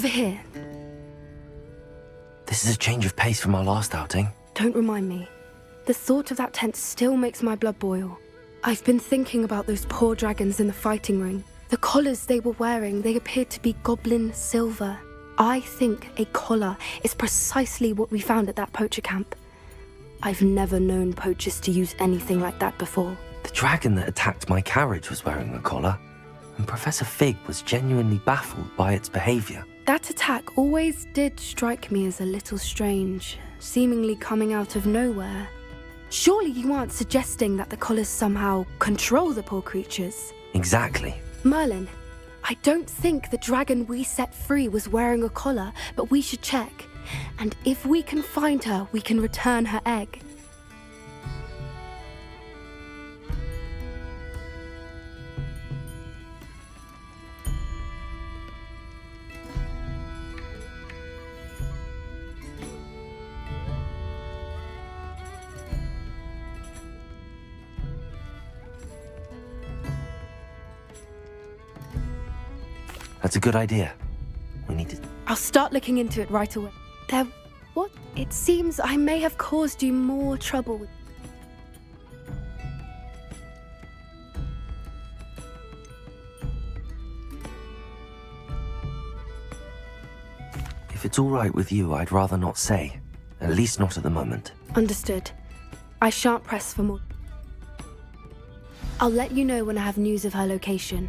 Over here. This is a change of pace from our last outing. Don't remind me. The thought of that tent still makes my blood boil. I've been thinking about those poor dragons in the fighting ring. The collars they were wearing, they appeared to be goblin silver. I think a collar is precisely what we found at that poacher camp. I've never known poachers to use anything like that before. The dragon that attacked my carriage was wearing a collar, and Professor Fig was genuinely baffled by its behavior. That attack always did strike me as a little strange, seemingly coming out of nowhere. Surely you aren't suggesting that the collars somehow control the poor creatures? Exactly. Merlin, I don't think the dragon we set free was wearing a collar, but we should check. And if we can find her, we can return her egg. That's a good idea. We need to... I'll start looking into it right away. What? It seems I may have caused you more trouble. If it's all right with you, I'd rather not say. At least not at the moment. Understood. I shan't press for more. I'll let you know when I have news of her location.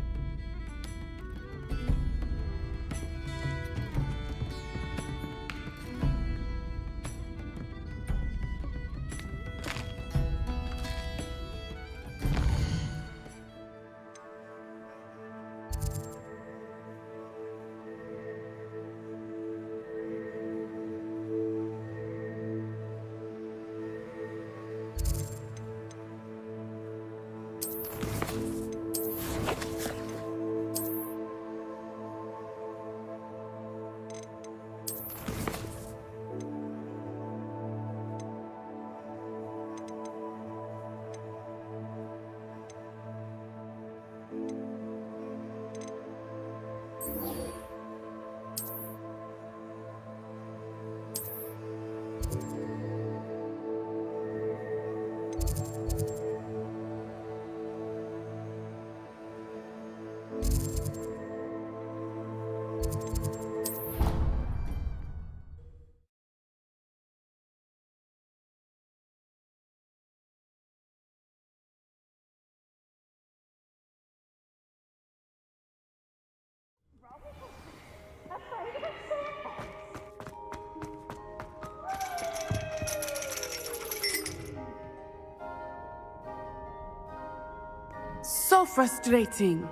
So frustrating.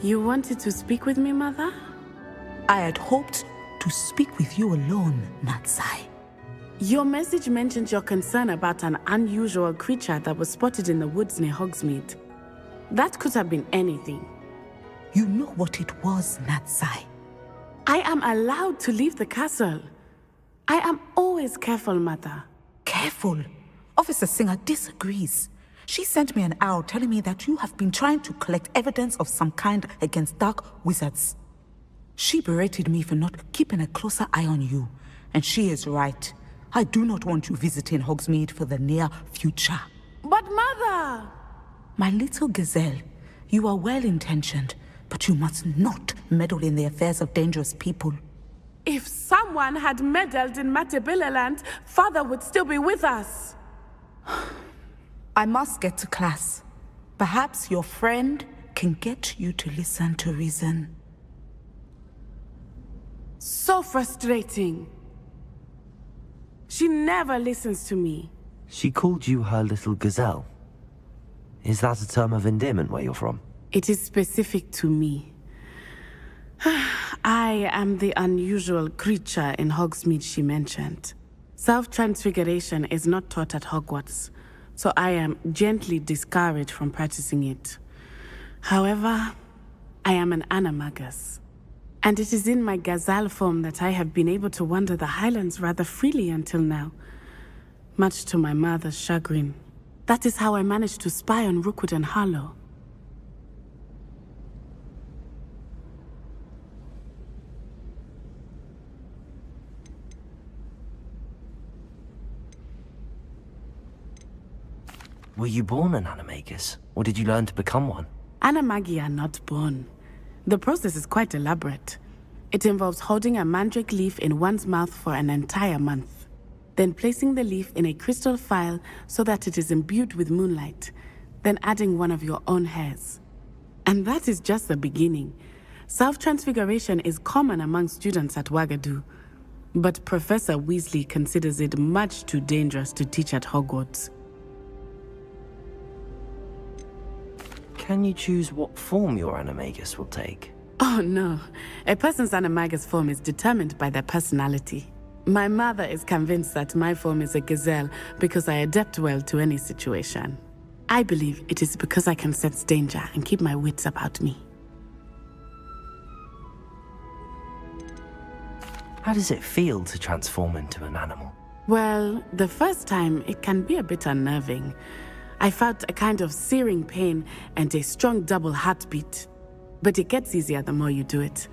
You wanted to speak with me, Mother? I had hoped to speak with you alone, Natsai. Your message mentioned your concern about an unusual creature that was spotted in the woods near Hogsmeade. That could have been anything. You know what it was, Natsai. I am allowed to leave the castle. I am always careful, Mother. Careful. Officer Singer disagrees. She sent me an owl telling me that you have been trying to collect evidence of some kind against dark wizards. She berated me for not keeping a closer eye on you, and she is right. I do not want you visiting Hogsmeade for the near future. But Mother! My little gazelle, you are well-intentioned, but you must not meddle in the affairs of dangerous people. If someone had meddled in Matabeleland, Father would still be with us. I must get to class. Perhaps your friend can get you to listen to reason. So frustrating. She never listens to me. She called you her little gazelle. Is that a term of endearment where you're from? It is specific to me. I am the unusual creature in Hogsmeade she mentioned. Self-transfiguration is not taught at Hogwarts, so I am gently discouraged from practicing it. However, I am an animagus, and it is in my gazelle form that I have been able to wander the Highlands rather freely until now, much to my mother's chagrin. That is how I managed to spy on Rookwood and Harlow. Were you born an animagus, or did you learn to become one? Animagi are not born. The process is quite elaborate. It involves holding a mandrake leaf in one's mouth for an entire month, then placing the leaf in a crystal phial so that it is imbued with moonlight, then adding one of your own hairs. And that is just the beginning. Self-transfiguration is common among students at Wagadu, but Professor Weasley considers it much too dangerous to teach at Hogwarts. Can you choose what form your animagus will take? Oh no, a person's animagus form is determined by their personality. My mother is convinced that my form is a gazelle because I adapt well to any situation. I believe it is because I can sense danger and keep my wits about me. How does it feel to transform into an animal? Well, the first time it can be a bit unnerving. I felt a kind of searing pain and a strong double heartbeat. But it gets easier the more you do it.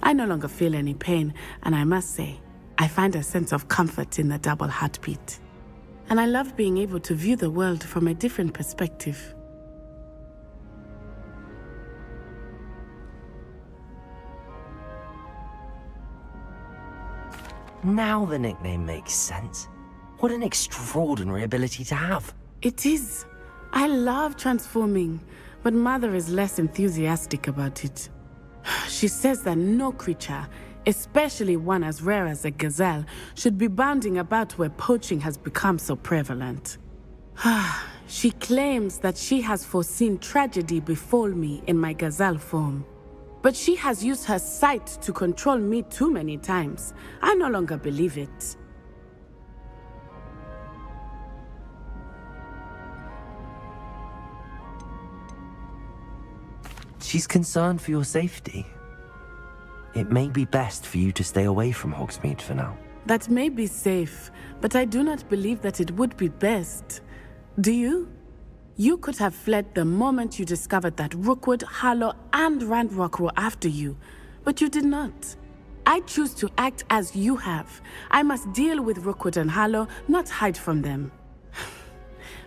I no longer feel any pain, and I must say, I find a sense of comfort in the double heartbeat. And I love being able to view the world from a different perspective. Now the nickname makes sense. What an extraordinary ability to have. It is. I love transforming, but Mother is less enthusiastic about it. She says that no creature, especially one as rare as a gazelle, should be bounding about where poaching has become so prevalent. She claims that she has foreseen tragedy befall me in my gazelle form. But she has used her sight to control me too many times. I no longer believe it. She's concerned for your safety. It may be best for you to stay away from Hogsmeade for now. That may be safe, but I do not believe that it would be best. Do you? You could have fled the moment you discovered that Rookwood, Harlow, and Ranrock were after you, but you did not. I choose to act as you have. I must deal with Rookwood and Harlow, not hide from them.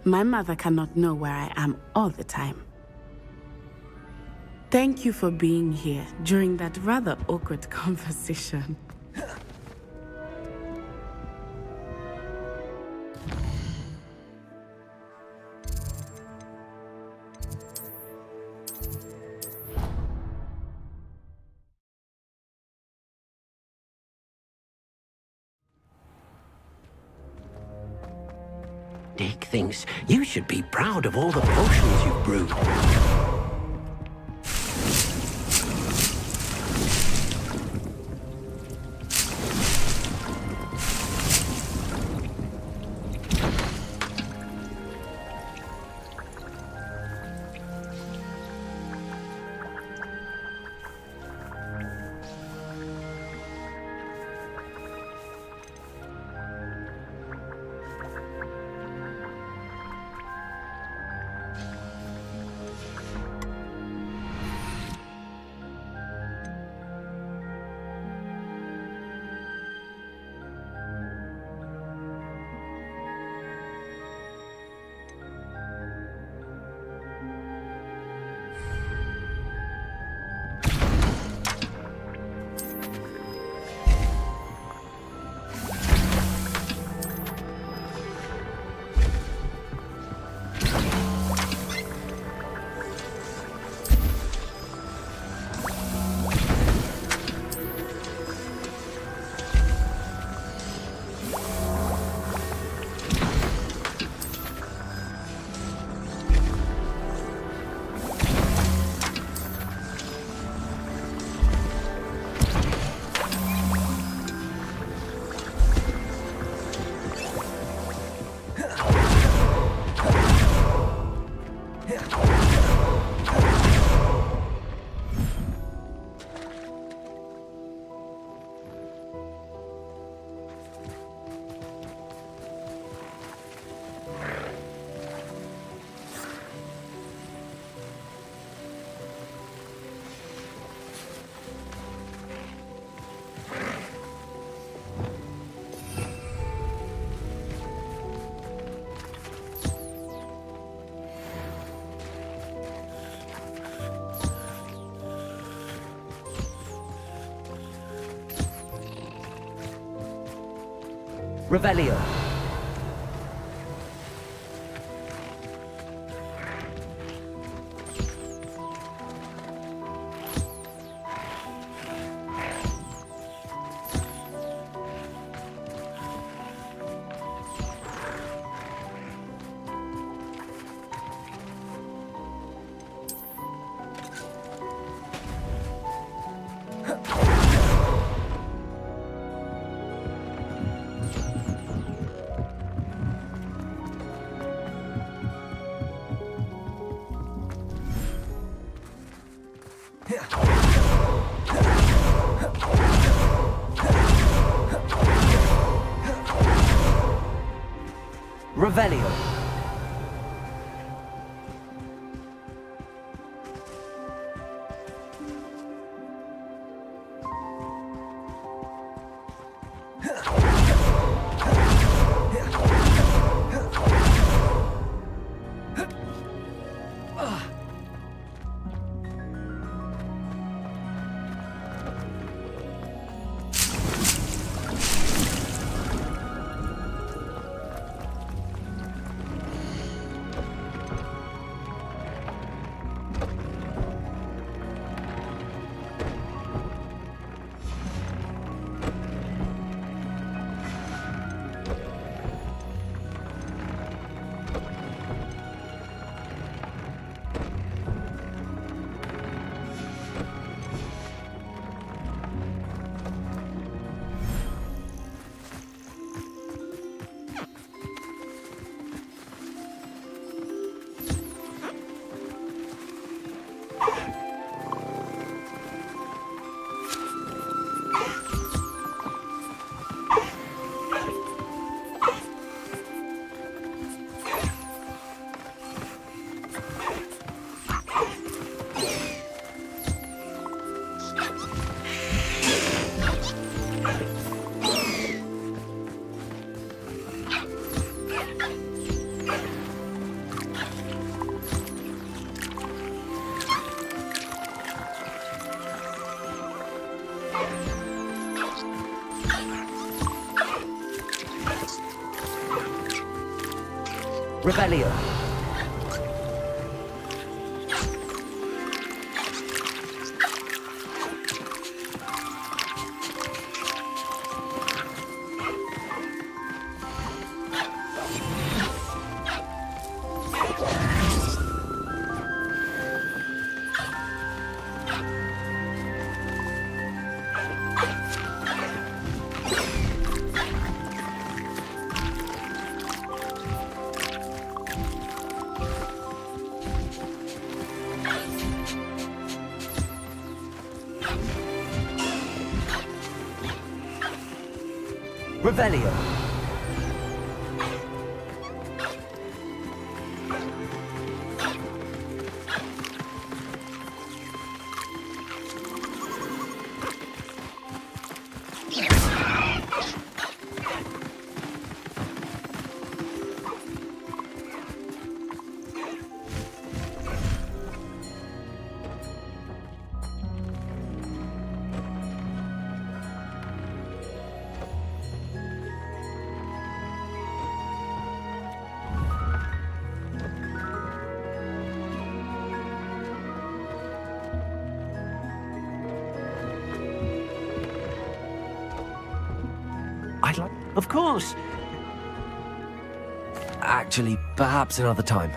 My mother cannot know where I am all the time. Thank you for being here during that rather awkward conversation. Dick thinks you should be proud of all the potions you've brewed. Revelio. Revelio. Revelio. Revelio. Of course. Actually, perhaps another time.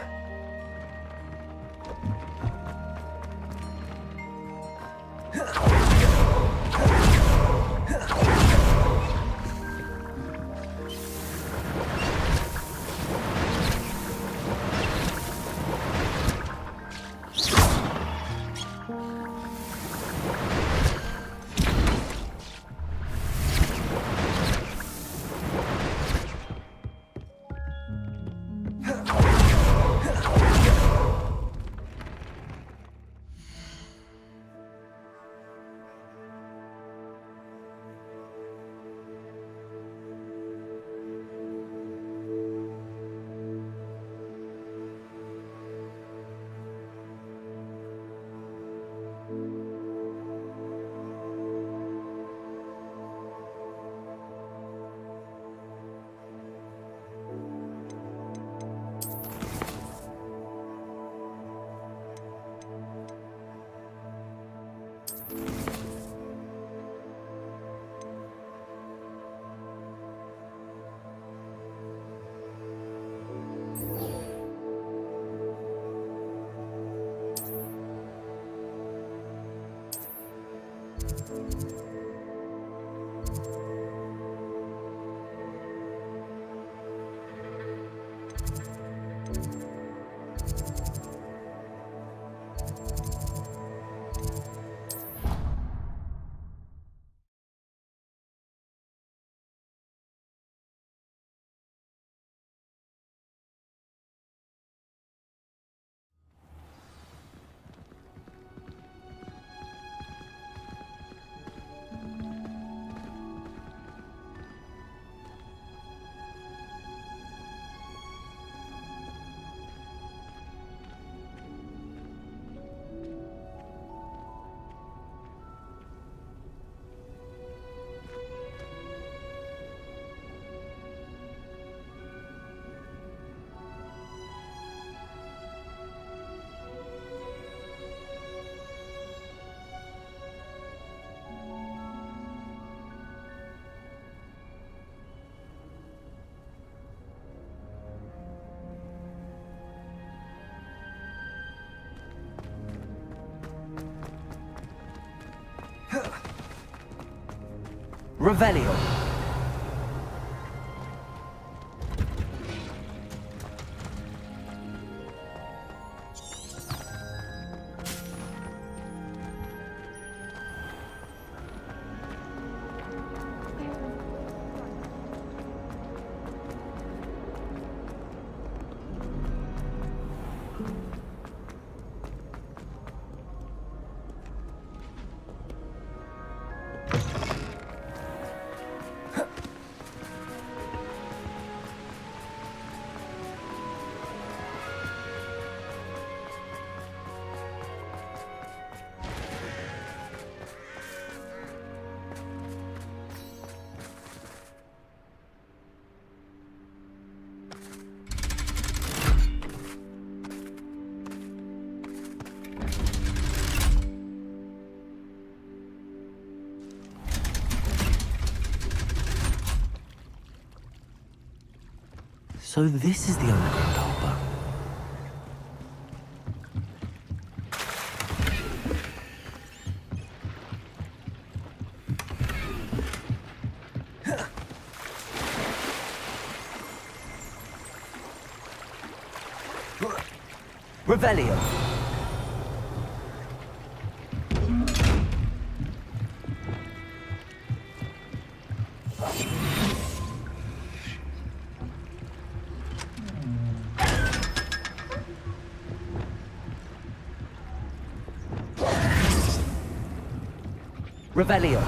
Revelio. So this is the underground harbour. Revelio. Revelio.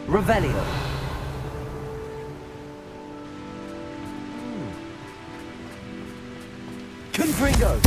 Revelio. Confringo.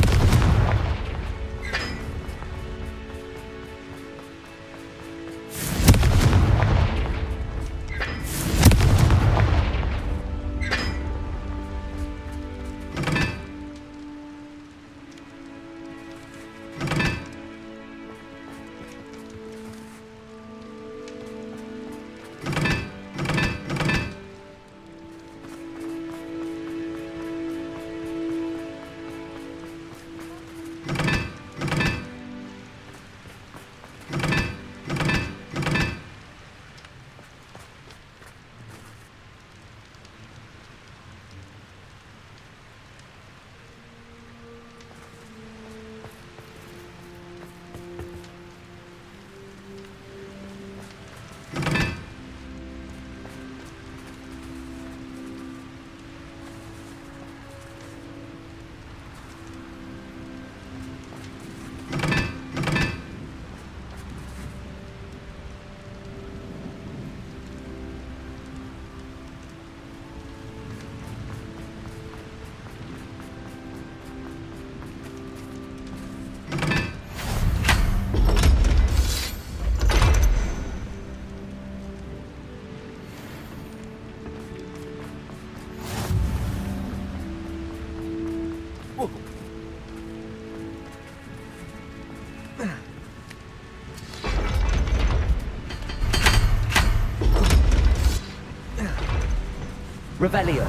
Revelio.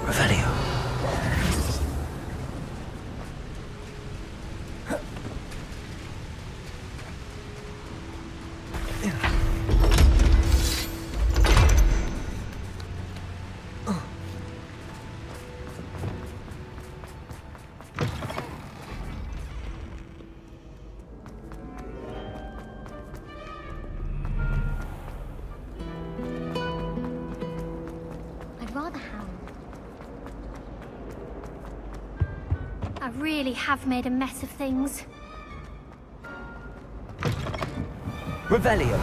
Revelio. I'd rather have. I really have made a mess of things. Revelio.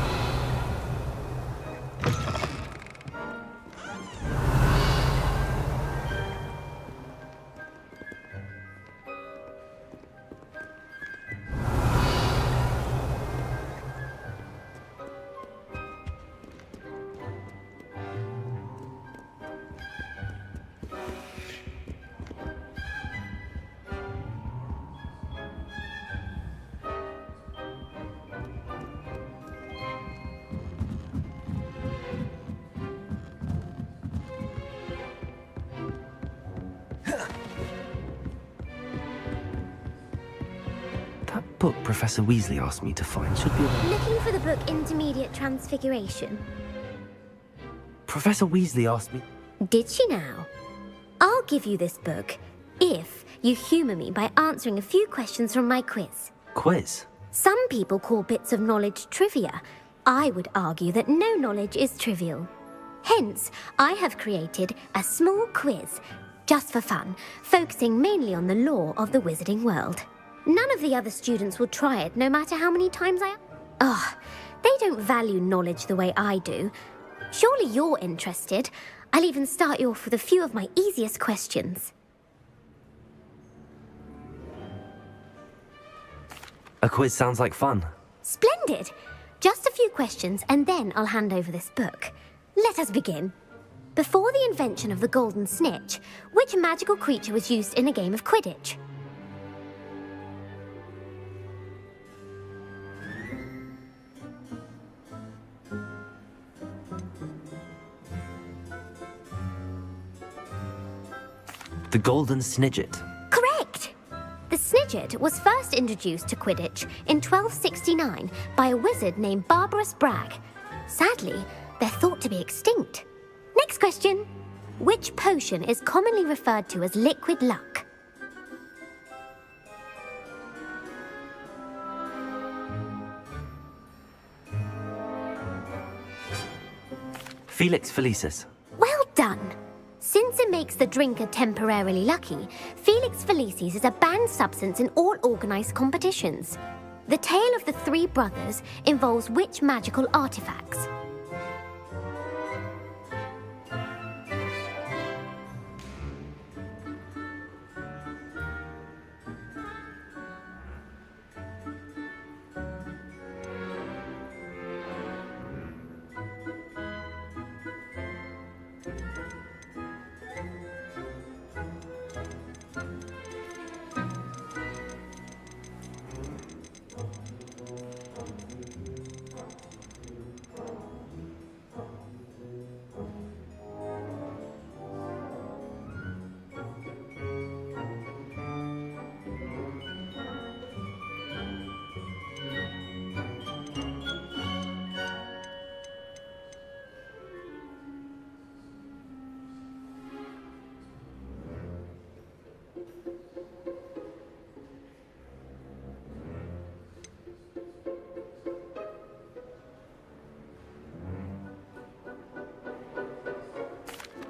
That book Professor Weasley asked me to find should be... Looking for the book Intermediate Transfiguration. Professor Weasley asked me... Did she now? I'll give you this book if you humour me by answering a few questions from my quiz. Quiz? Some people call bits of knowledge trivia. I would argue that no knowledge is trivial. Hence, I have created a small quiz, just for fun, focusing mainly on the lore of the wizarding world. None of the other students will try it, no matter how many times they don't value knowledge the way I do. Surely you're interested. I'll even start you off with a few of my easiest questions. A quiz sounds like fun. Splendid! Just a few questions, and then I'll hand over this book. Let us begin. Before the invention of the golden snitch, which magical creature was used in a game of Quidditch? The Golden Snidget. Correct! The Snidget was first introduced to Quidditch in 1269 by a wizard named Barbarous Bragg. Sadly, they're thought to be extinct. Next question. Which potion is commonly referred to as liquid luck? Felix Felicis. Well done. Since it makes the drinker temporarily lucky, Felix Felicis is a banned substance in all organized competitions. The tale of the three brothers involves which magical artifacts?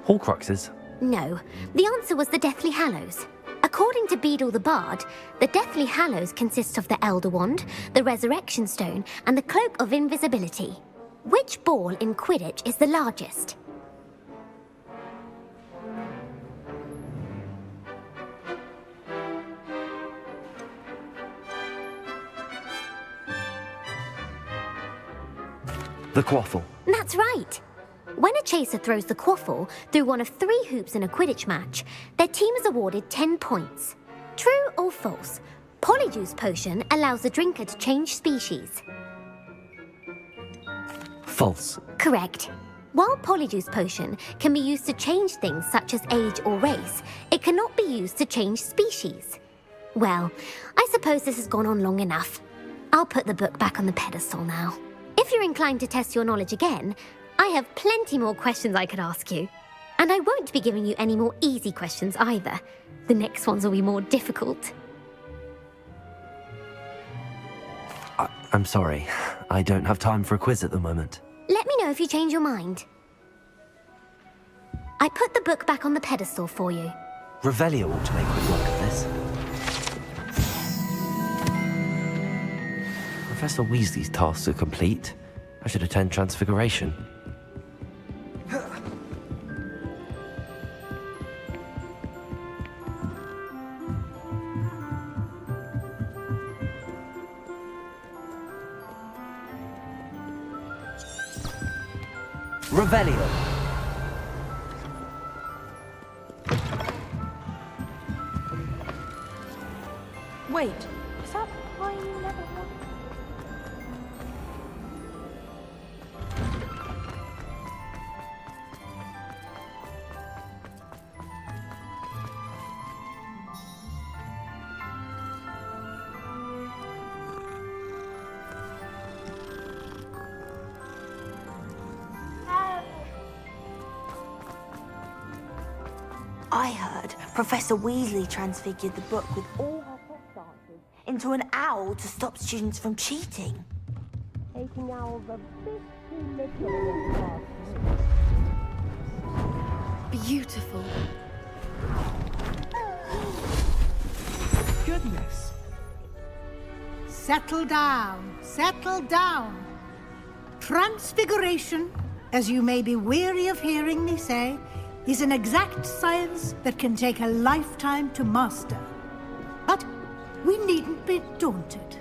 Horcruxes? No, the answer was the Deathly Hallows. According to Beadle the Bard, the Deathly Hallows consist of the Elder Wand, the Resurrection Stone, and the Cloak of Invisibility. Which ball in Quidditch is the largest? The quaffle. That's right. When a chaser throws the quaffle through one of 3 hoops in a Quidditch match, their team is awarded 10 points. True or false? Polyjuice Potion allows the drinker to change species. False. Correct. While Polyjuice Potion can be used to change things such as age or race, it cannot be used to change species. Well, I suppose this has gone on long enough. I'll put the book back on the pedestal now. If you're inclined to test your knowledge again, I have plenty more questions I could ask you. And I won't be giving you any more easy questions either. The next ones will be more difficult. I'm sorry. I don't have time for a quiz at the moment. Let me know if you change your mind. I put the book back on the pedestal for you. Revelio ought to make quick work of this. Professor Weasley's tasks are complete. I should attend Transfiguration. Revelio. Wait, is that why you never want... I heard Professor Weasley transfigured the book with all her test answers into an owl to stop students from cheating. Taking owls a bit too literally in class. Beautiful. Goodness. Settle down, settle down. Transfiguration, as you may be weary of hearing me say, is an exact science that can take a lifetime to master. But we needn't be daunted.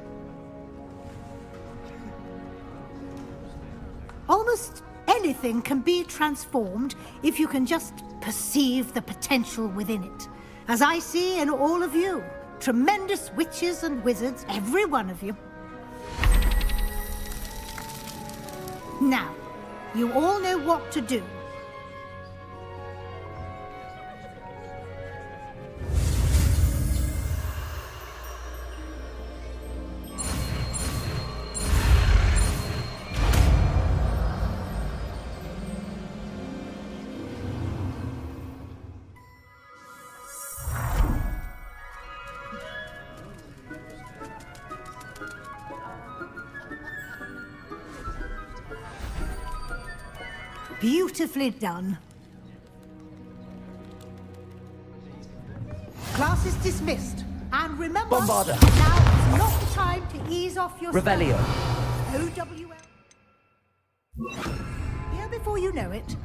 Almost anything can be transformed if you can just perceive the potential within it. As I see in all of you, tremendous witches and wizards, every one of you. Now, you all know what to do. Beautifully done. Class is dismissed. And remember, Bombarda. now is not the time to ease off your Revelio. OWL. Here before you know it.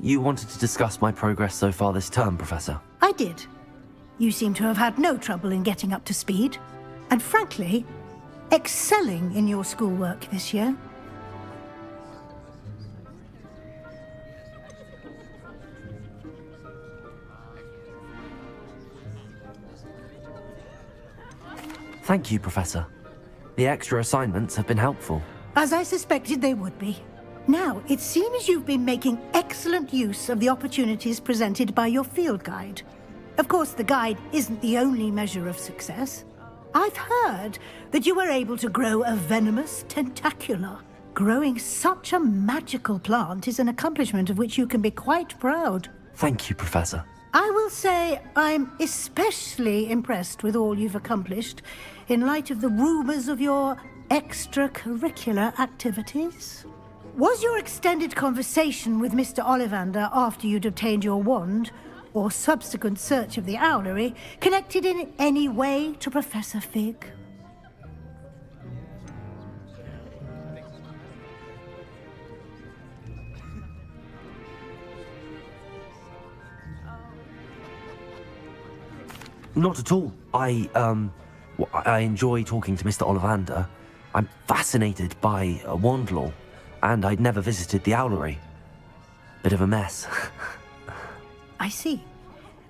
You wanted to discuss my progress so far this term, Professor. I did. You seem to have had no trouble in getting up to speed. And frankly, excelling in your schoolwork this year. Thank you, Professor. The extra assignments have been helpful. As I suspected they would be. Now, it seems you've been making excellent use of the opportunities presented by your field guide. Of course, the guide isn't the only measure of success. I've heard that you were able to grow a venomous tentacula. Growing such a magical plant is an accomplishment of which you can be quite proud. Thank you, Professor. I will say I'm especially impressed with all you've accomplished in light of the rumors of your extracurricular activities. Was your extended conversation with Mr. Ollivander after you'd obtained your wand, or subsequent search of the owlery, connected in any way to Professor Fig? Not at all. I enjoy talking to Mr. Ollivander. I'm fascinated by wand law, and I'd never visited the owlery. Bit of a mess. I see.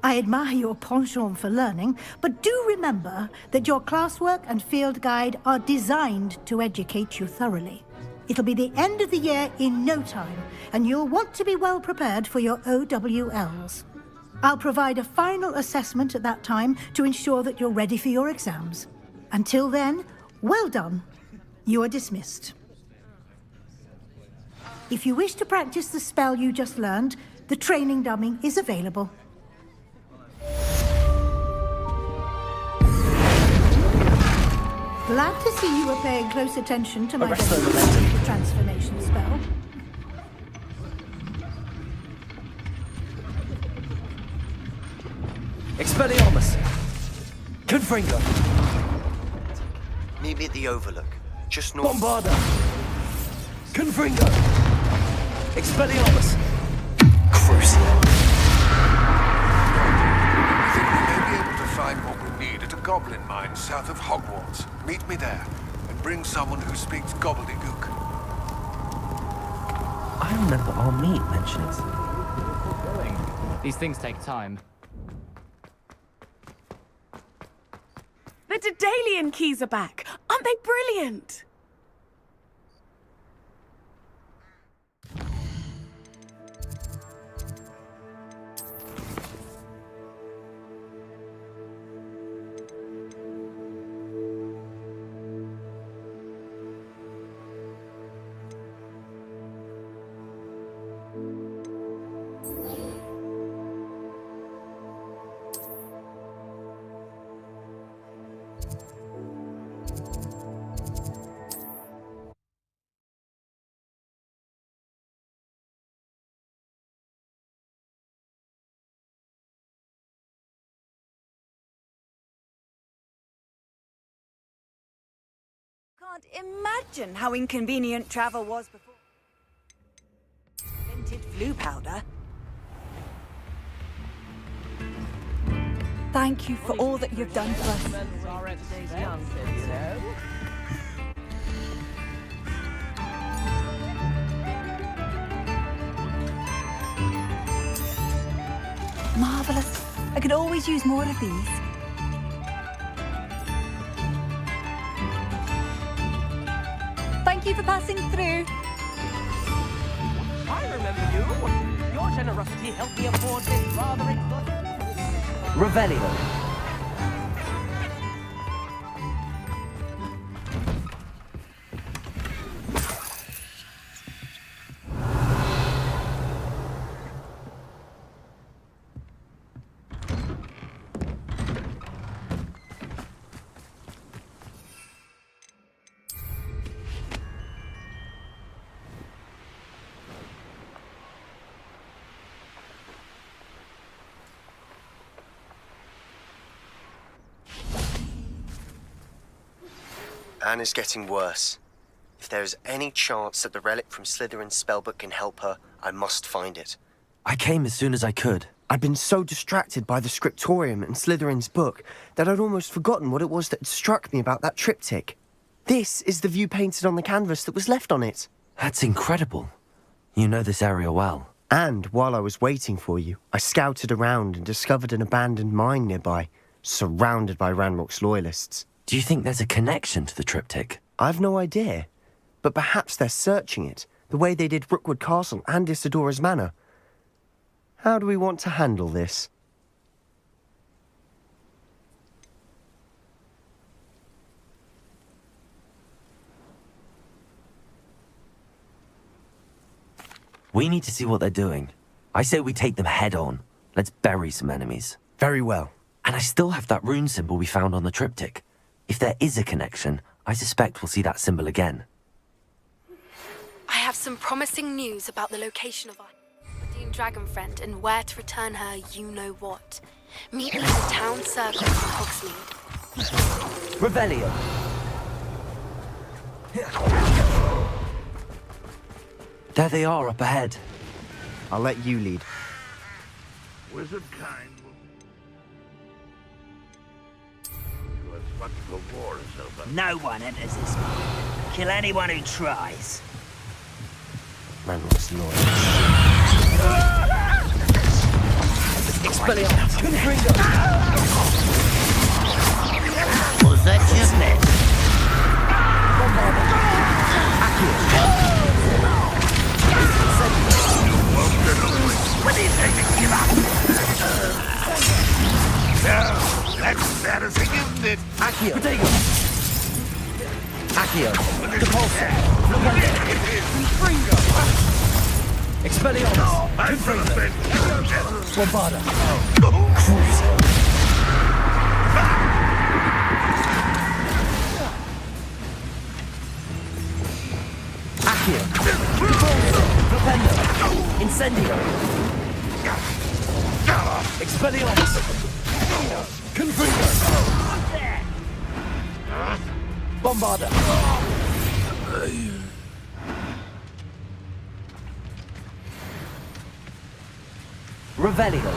I admire your penchant for learning, but do remember that your classwork and field guide are designed to educate you thoroughly. It'll be the end of the year in no time, and you'll want to be well prepared for your OWLs. I'll provide a final assessment at that time to ensure that you're ready for your exams. Until then, well done. You are dismissed. If you wish to practice the spell you just learned, the training dummy is available. Glad to see you are paying close attention to my transformation spell. Expelliarmus! Confringo! Meet me at the Overlook, just north. Bombarda! Confringo! Expelliarmus! Crucial. I think we may be able to find what we need at a goblin mine south of Hogwarts. Meet me there, and bring someone who speaks gobbledygook. I remember our meet mentioned it. These things take time. The Daedalian keys are back. Aren't they brilliant? Can't imagine how inconvenient travel was before. Invented flu powder. Thank you for all that you've done for us. Marvelous. I could always use more of these. Thank you for passing through. I remember you. Your generosity helped me afford this rather exotic. Revelio. Anne is getting worse. If there is any chance that the relic from Slytherin's spellbook can help her, I must find it. I came as soon as I could. I'd been so distracted by the scriptorium and Slytherin's book that I'd almost forgotten what it was that had struck me about that triptych. This is the view painted on the canvas that was left on it. That's incredible. You know this area well. And while I was waiting for you, I scouted around and discovered an abandoned mine nearby, surrounded by Ranrock's loyalists. Do you think there's a connection to the triptych? I've no idea, but perhaps they're searching it, the way they did Rookwood Castle and Isidora's Manor. How do we want to handle this? We need to see what they're doing. I say we take them head on. Let's bury some enemies. Very well. And I still have that rune symbol we found on the triptych. If there is a connection, I suspect we'll see that symbol again. I have some promising news about the location of our Dean Dragon Friend and where to return her you-know-what. Meet me at the town circle in Hogsmeade. Revelio. There they are up ahead. I'll let you lead. Wizard kind will... Much the war is over. No one enters this mine. Kill anyone who tries. Ranrock's loyal. Expelliarmus! Confringo! Was that just it? When do you think to give up? No, that's bad as a gift it. Accio. Protego. Accio. Depulso. Confringo! Expelliarmus. Confringo! Bombarda. Accio. Depulso. Propendo. Incendio. Expelliarmus. Confringo. Bombarda. Revelio.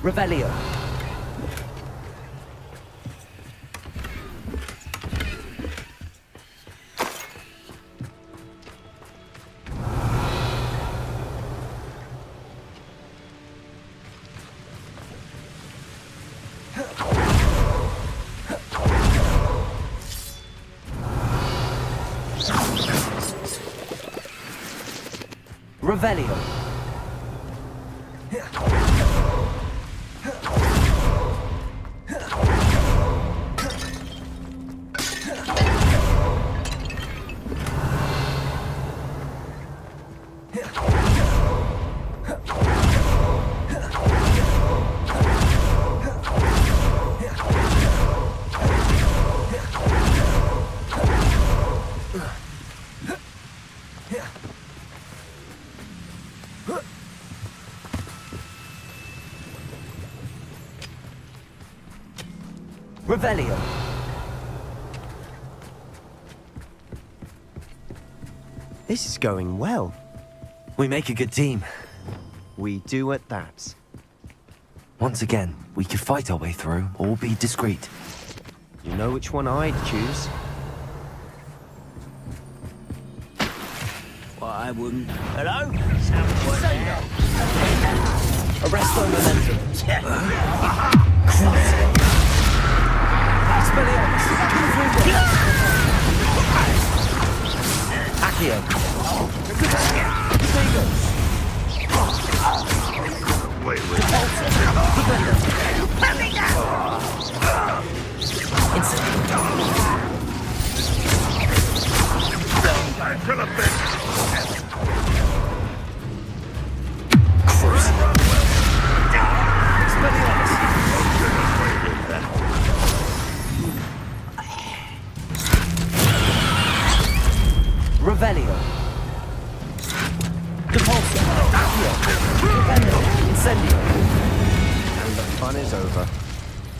Revelio. Revelio. Revelio. This is going well. We make a good team. We do at that. Once again, we could fight our way through or be discreet. You know which one I'd choose. Well, I wouldn't. Hello? Someone there? Arresto momentum. Accio. Wait. I feel a bit. Revelio. Depulso. Accio. Revelio. Incendio. And the fun is over.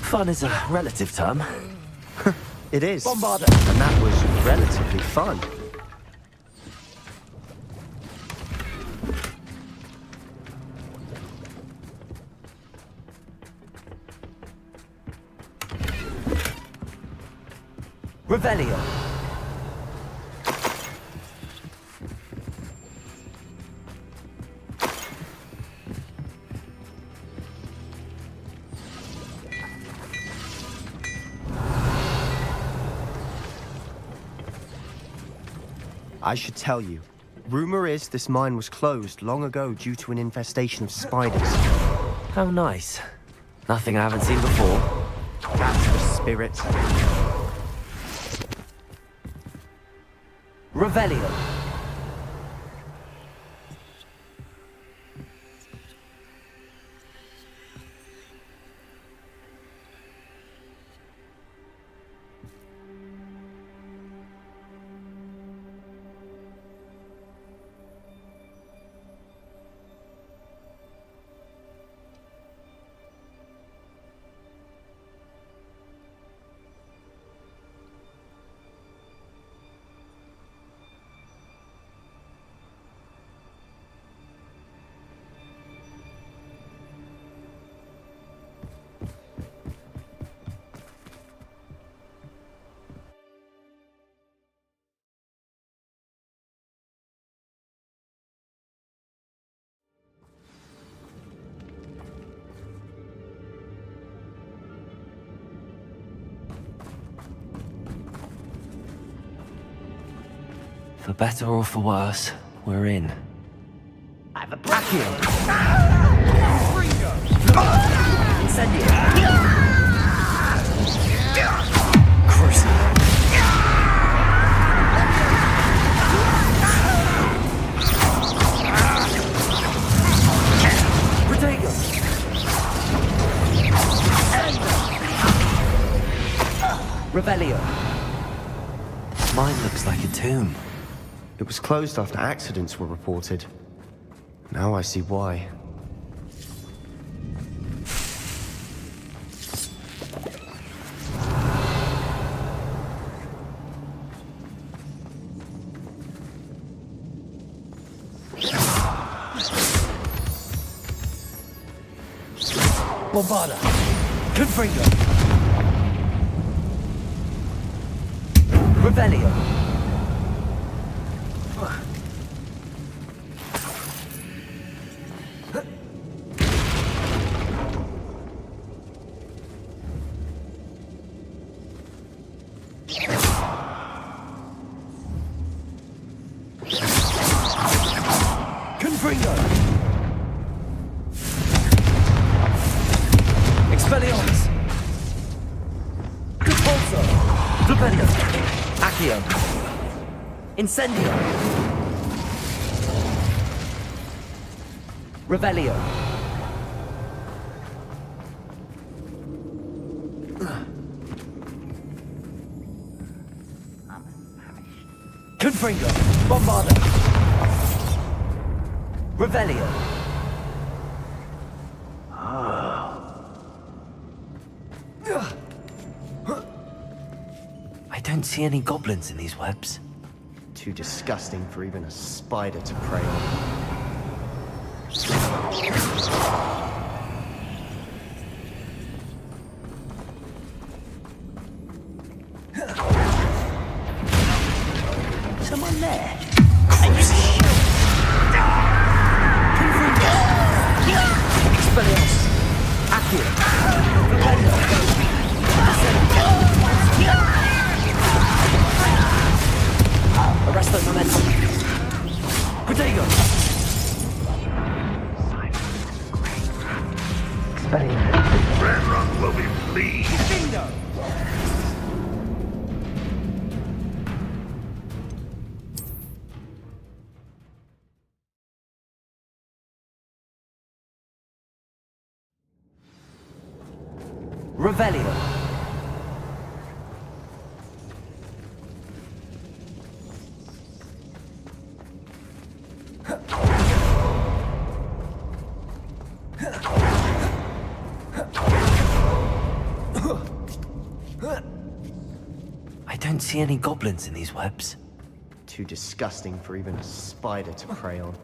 Fun is a relative term. It is. Bombarda. And that was relatively fun. Revelio. I should tell you. Rumor is this mine was closed long ago due to an infestation of spiders. How nice. Nothing I haven't seen before. That's the spirit. Revelio. For better or for worse, we're in. I have a Accio. Incendio. Crucio. Protego. Revelio. Mine looks like a tomb. It was closed after accidents were reported. Now I see why. Bombarda. Confringo. Revelio. Confringo. Expelliarmus. Depulso. Revelio. Accio. Incendio. Revelio. Confringo. Bombarda. Revelio. I don't see any goblins in these webs. Too disgusting for even a spider to prey on. Ranrock will be pleased. Bingo! Revelio. I don't see any goblins in these webs. Too disgusting for even a spider to prey on.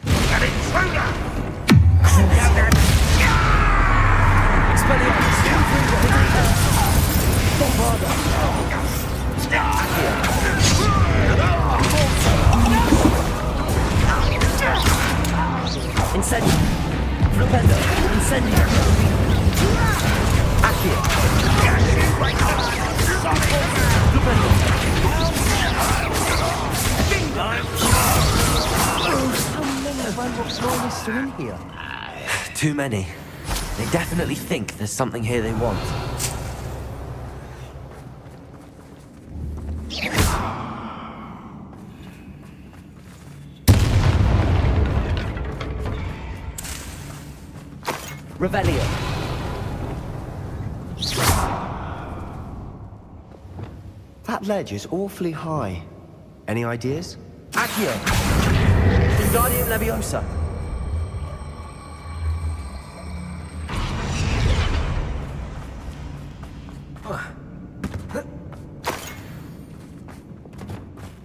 An intruder! Incendio. Flipendo. Incendio. Accio. Flipendo. How many of Ranrock's loyalists are in here? Too many. They definitely think there's something here they want. Revelio. That ledge is awfully high. Any ideas? Accio. Wingardium Leviosa.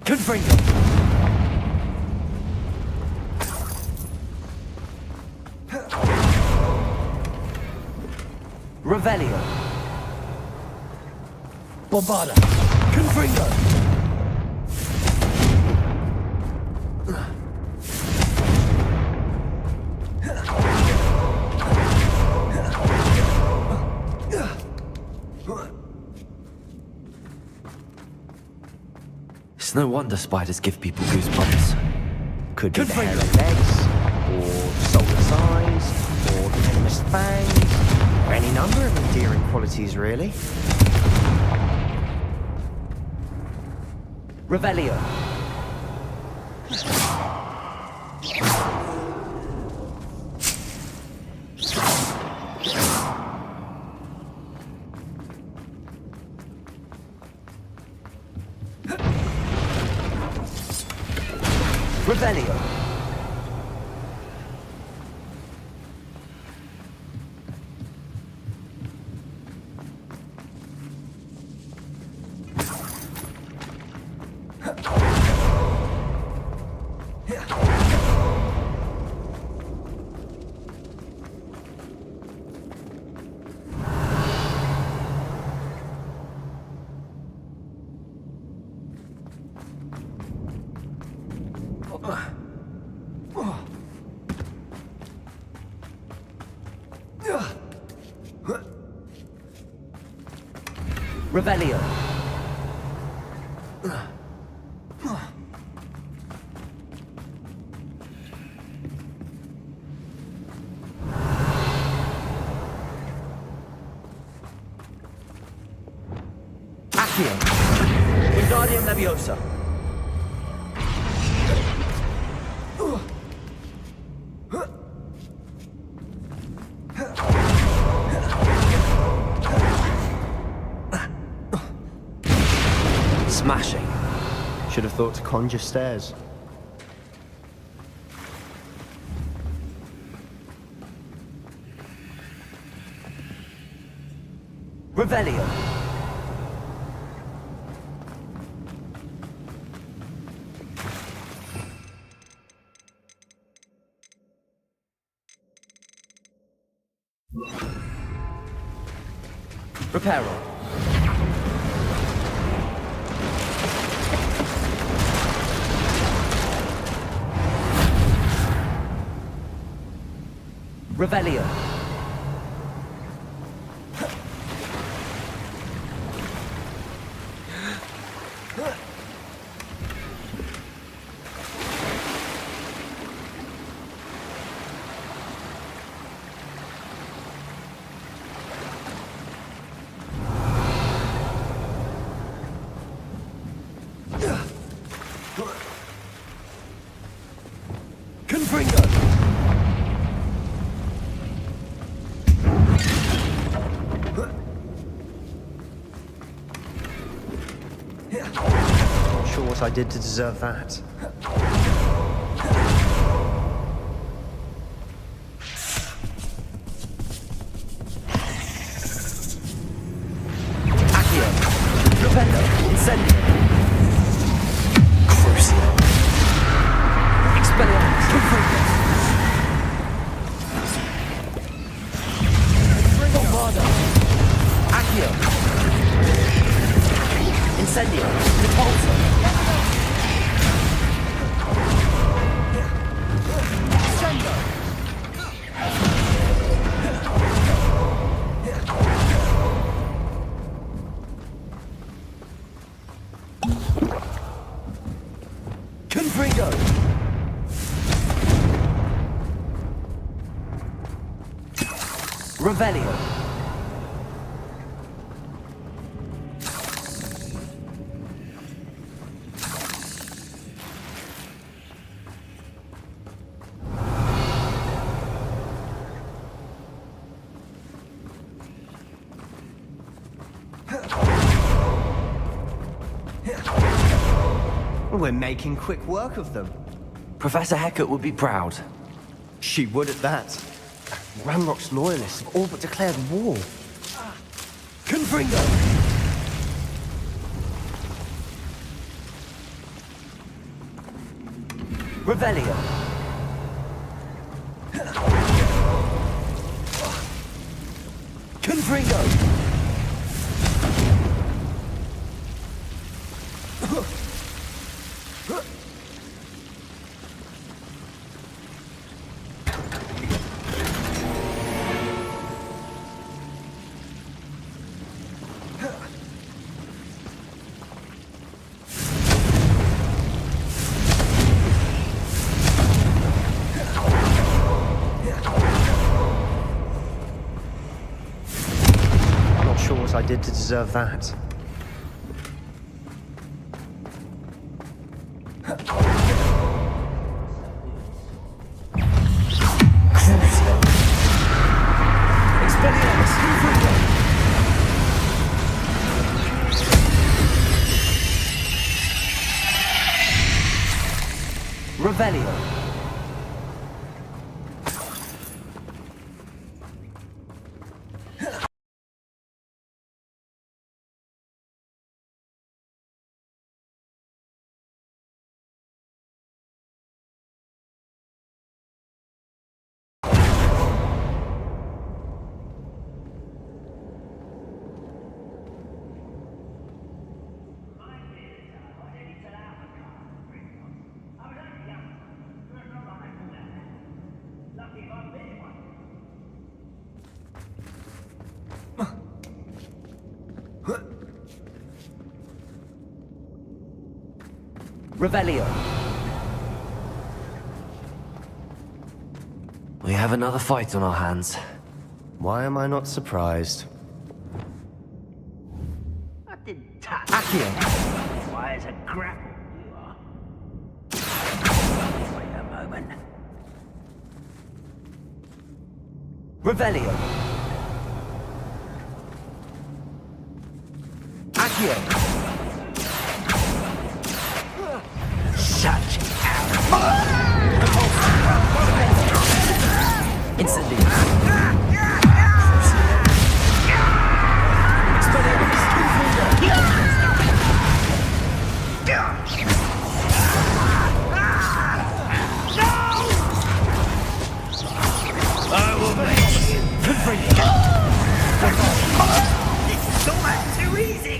Confringo. Revelio. Bombarda. Confringo. It's no wonder spiders give people goosebumps. Could be the hair of legs, or soulless eyes, or venomous fangs, or any number of endearing qualities, really. Revelio. Revelio. Revelio. Accio. Wingardium Leviosa. Smashing. Should have thought to conjure stairs. Revelio. Reparo. Revelio. Confringo! Not sure what I did to deserve that. Accio! Rependo! Incendio! Crucio! Expelliarmus! Confringo! Bombardo! Accio! Incendio! Repulsor! Sendo! Confringo! Revelio! We're making quick work of them. Professor Hecat would be proud. She would at that. Ranrock's loyalists have all but declared war. Confringo! Revelio! Confringo! Not sure what I did to deserve that. Crucio! Expelliarmus! Confringo! Revelio! Revelio! We have another fight on our hands. Why am I not surprised? I didn't touch. Accio! Why is a grapple you are? Wait a moment. Revelio! Accio! Such Instantly! I will make you. It's so much too easy.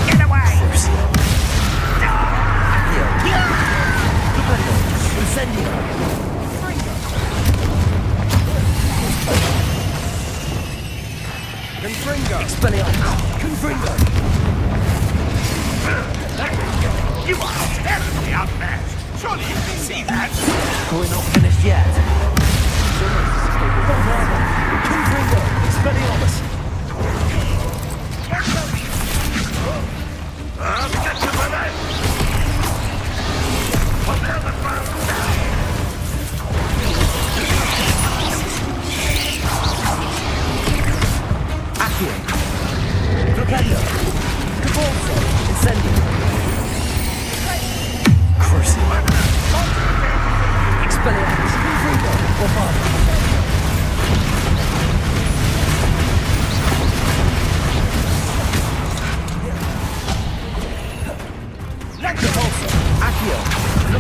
Get away! Incendio! Confringo! Expelliarmus! Confringo! You are terribly outmatched. Surely you can see that. We're not finished yet. Confringo! Expelliarmus! I'll get you for that.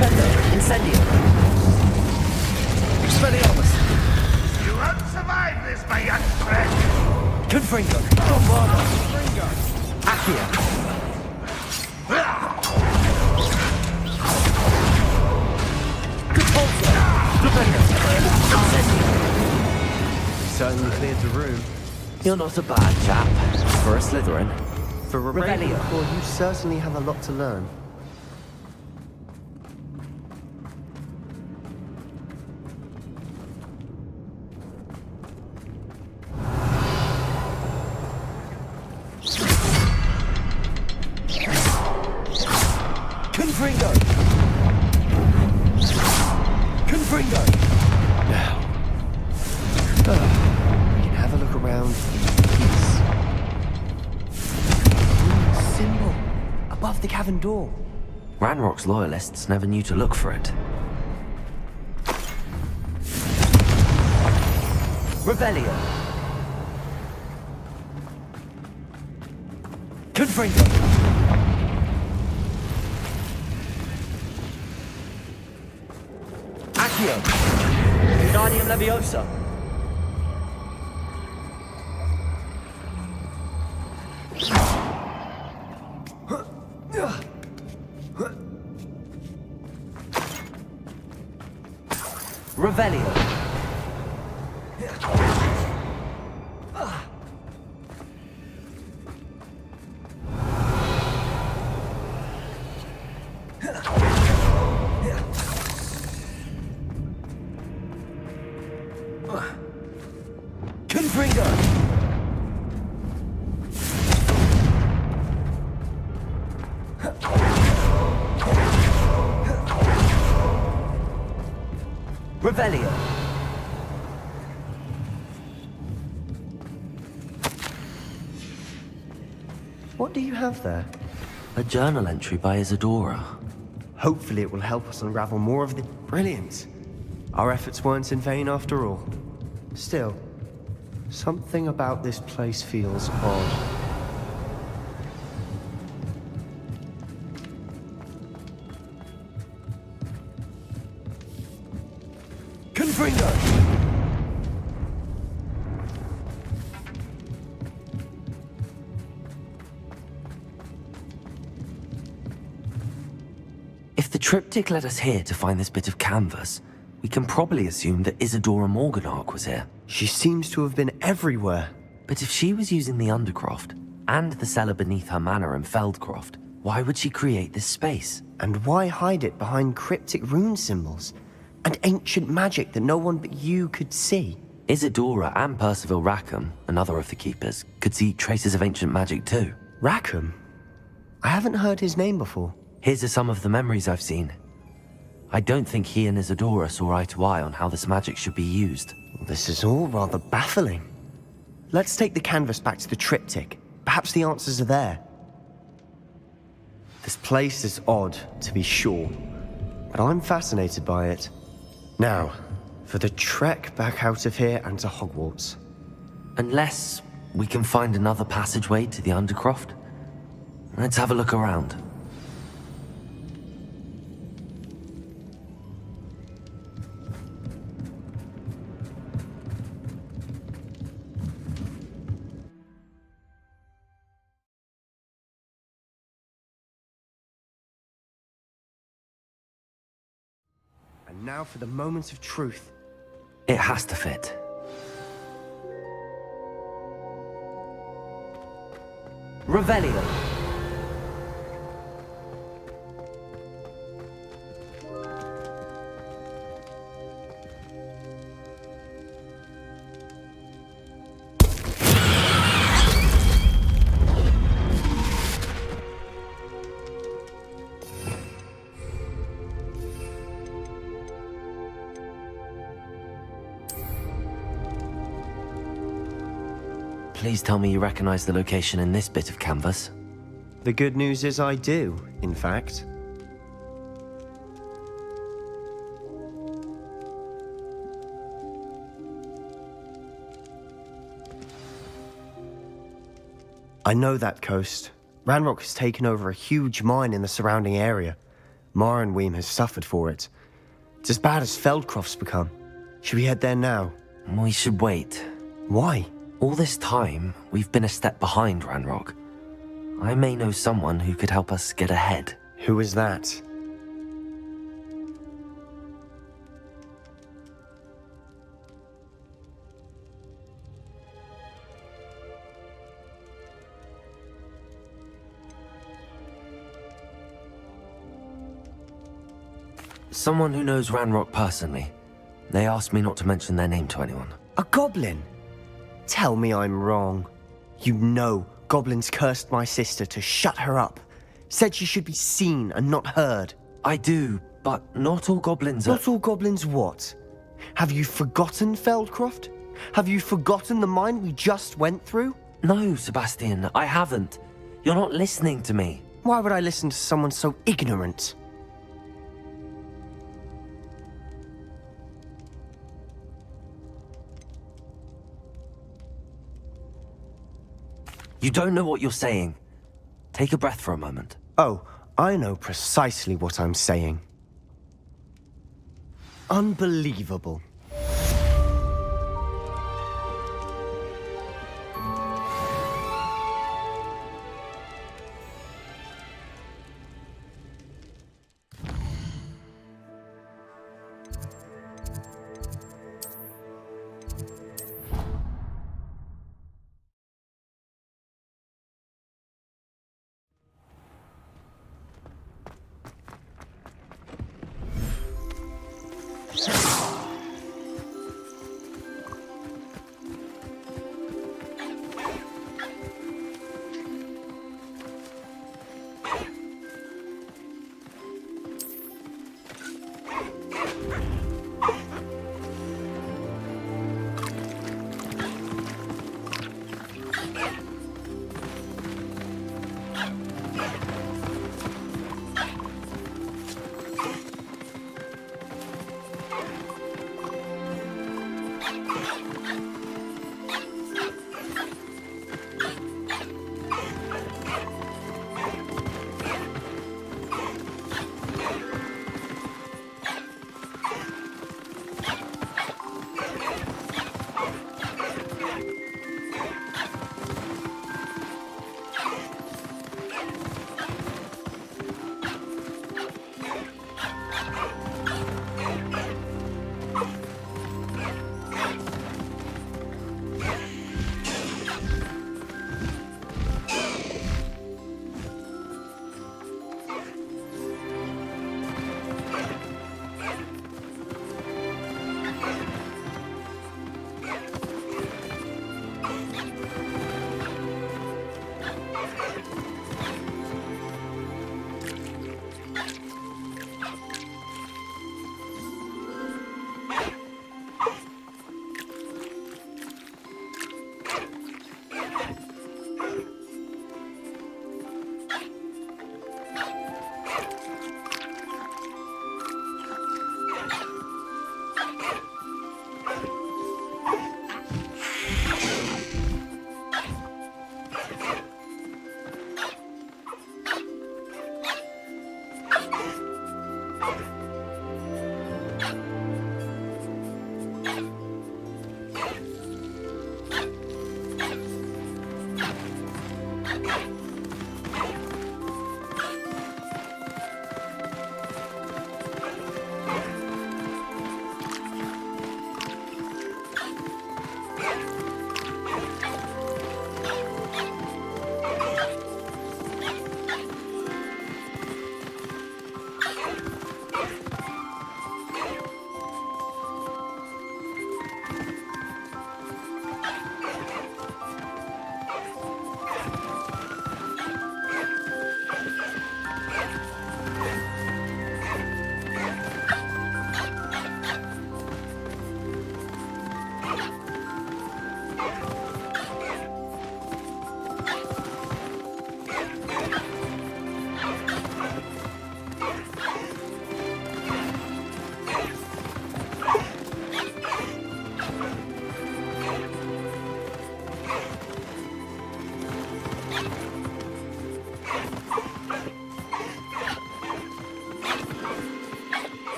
Stupendo! Incendio! Expelliarmus! You won't survive this, my young friend. Confringo! Bombarda! Accio! Repulsor! Stupendo! Incendio! Certainly cleared the room. You're not a bad chap. For a Slytherin. For a Revelio. Ravenclaw, you certainly have a lot to learn. Confringo! Confringo! Now, we can have a look around in peace. Symbol above the cavern door. Ranrock's loyalists never knew to look for it. Revelio! Confringo! Accio! Wingardium Leviosa! Revelio! Confringo! Revelio! What do you have there? A journal entry by Isadora. Hopefully it will help us unravel more of the... Brilliant! Our efforts weren't in vain after all. Still, something about this place feels odd. Confringo! If the triptych led us here to find this bit of canvas, we can probably assume that Isadora Morganach was here. She seems to have been everywhere. But if she was using the Undercroft, and the cellar beneath her manor in Feldcroft, why would she create this space? And why hide it behind cryptic rune symbols? And ancient magic that no one but you could see? Isadora and Percival Rackham, another of the Keepers, could see traces of ancient magic too. Rackham? I haven't heard his name before. Here's some of the memories I've seen. I don't think he and Isadora saw eye to eye on how this magic should be used. This is all rather baffling. Let's take the canvas back to the triptych. Perhaps the answers are there. This place is odd, to be sure, but I'm fascinated by it. Now, for the trek back out of here and to Hogwarts. Unless we can find another passageway to the Undercroft. Let's have a look around. And now for the moment of truth. It has to fit. Revelio. Please tell me you recognize the location in this bit of canvas. The good news is I do, in fact. I know that coast. Ranrock has taken over a huge mine in the surrounding area. Marenweem has suffered for it. It's as bad as Feldcroft's become. Should we head there now? We should wait. Why? All this time, we've been a step behind Ranrock. I may know someone who could help us get ahead. Who is that? Someone who knows Ranrock personally. They asked me not to mention their name to anyone. A goblin? Tell me I'm wrong. You know goblins cursed my sister to shut her up. Said she should be seen and not heard. I do, but not all goblins are... Not all goblins what? Have you forgotten Feldcroft? Have you forgotten the mine we just went through? No, Sebastian, I haven't. You're not listening to me. Why would I listen to someone so ignorant? You don't know what you're saying. Take a breath for a moment. Oh, I know precisely what I'm saying. Unbelievable.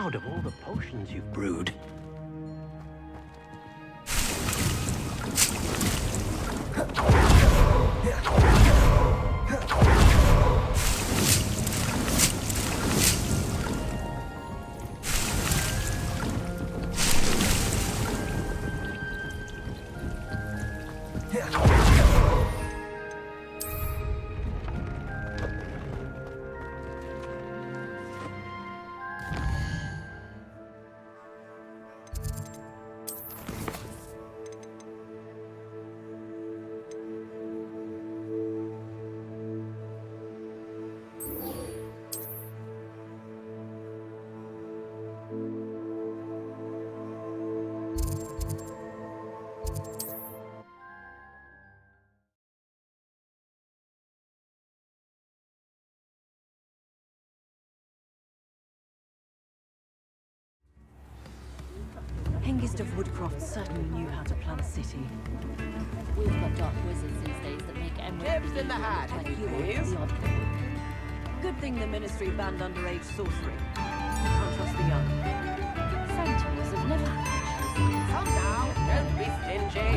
proud of all the potions you've brewed. Hengist of Woodcroft certainly knew how to plan a city. We've got dark wizards these days that make emerald Tips in the hat, like you please. the odd Good thing the Ministry banned underage sorcery. Can't trust the young. centaurs have never had Come now, don't be stingy.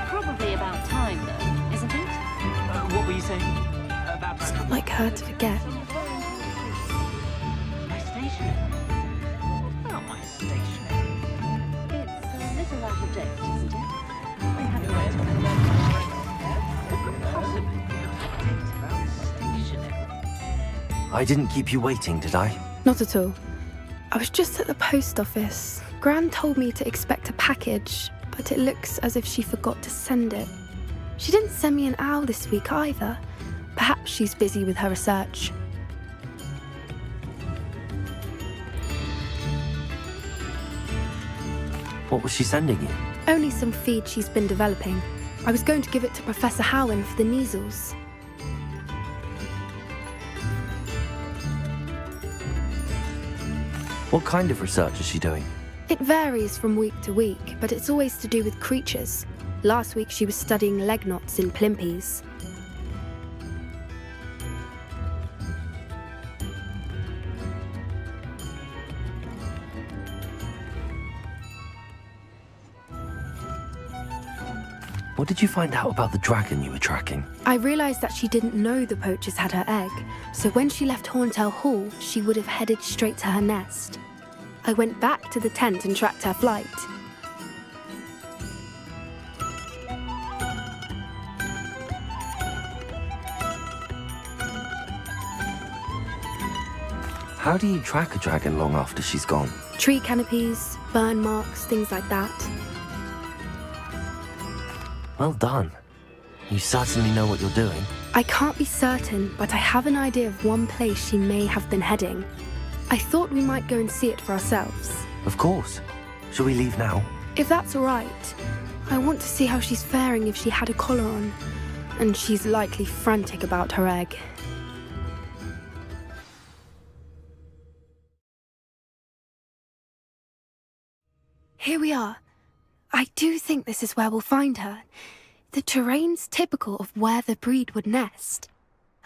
Probably about time, though, isn't it? What were you saying? About It's not like her to forget. my stationery? Not my stationery. It's a little out of date, isn't it? I have no Possibly out of date about stationery. I didn't keep you waiting, did I? Not at all. I was just at the post office. Gran told me to expect a package, but it looks as if she forgot to send it. She didn't send me an owl this week either. Perhaps she's busy with her research. What was she sending you? Only some feed she's been developing. I was going to give it to Professor Howen for the measles. What kind of research is she doing? It varies from week to week, but it's always to do with creatures. Last week she was studying leg knots in plimpies. What did you find out about the dragon you were tracking? I realised that she didn't know the poachers had her egg, so when she left Horntail Hall, she would have headed straight to her nest. I went back to the tent and tracked her flight. How do you track a dragon long after she's gone? Tree canopies, burn marks, things like that. Well done. You certainly know what you're doing. I can't be certain, but I have an idea of one place she may have been heading. I thought we might go and see it for ourselves. Of course. Shall we leave now? If that's all right. I want to see how she's faring if she had a collar on. And she's likely frantic about her egg. Here we are. I do think this is where we'll find her. The terrain's typical of where the breed would nest.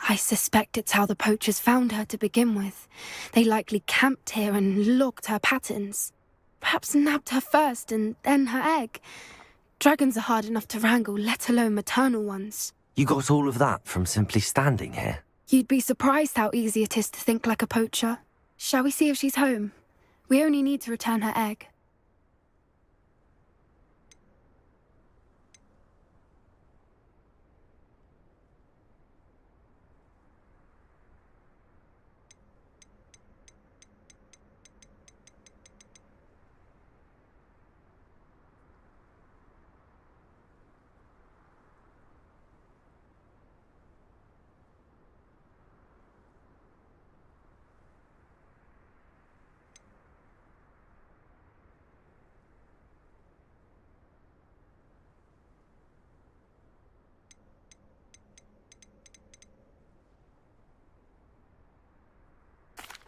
I suspect it's how the poachers found her to begin with. They likely camped here and logged her patterns. Perhaps nabbed her first and then her egg. Dragons are hard enough to wrangle, let alone maternal ones. You got all of that from simply standing here? You'd be surprised how easy it is to think like a poacher. Shall we see if she's home? We only need to return her egg.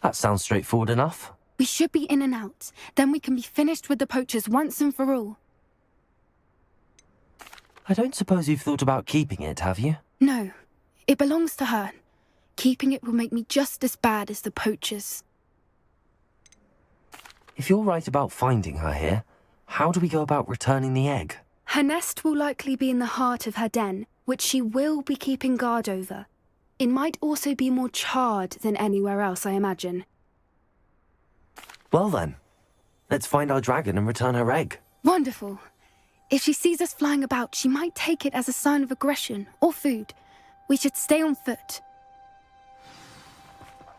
That sounds straightforward enough. We should be in and out. Then we can be finished with the poachers once and for all. I don't suppose you've thought about keeping it, have you? No, it belongs to her. Keeping it will make me just as bad as the poachers. If you're right about finding her here, how do we go about returning the egg? Her nest will likely be in the heart of her den, which she will be keeping guard over. It might also be more charred than anywhere else, I imagine. Well then, let's find our dragon and return her egg. Wonderful. If she sees us flying about, she might take it as a sign of aggression or food. We should stay on foot.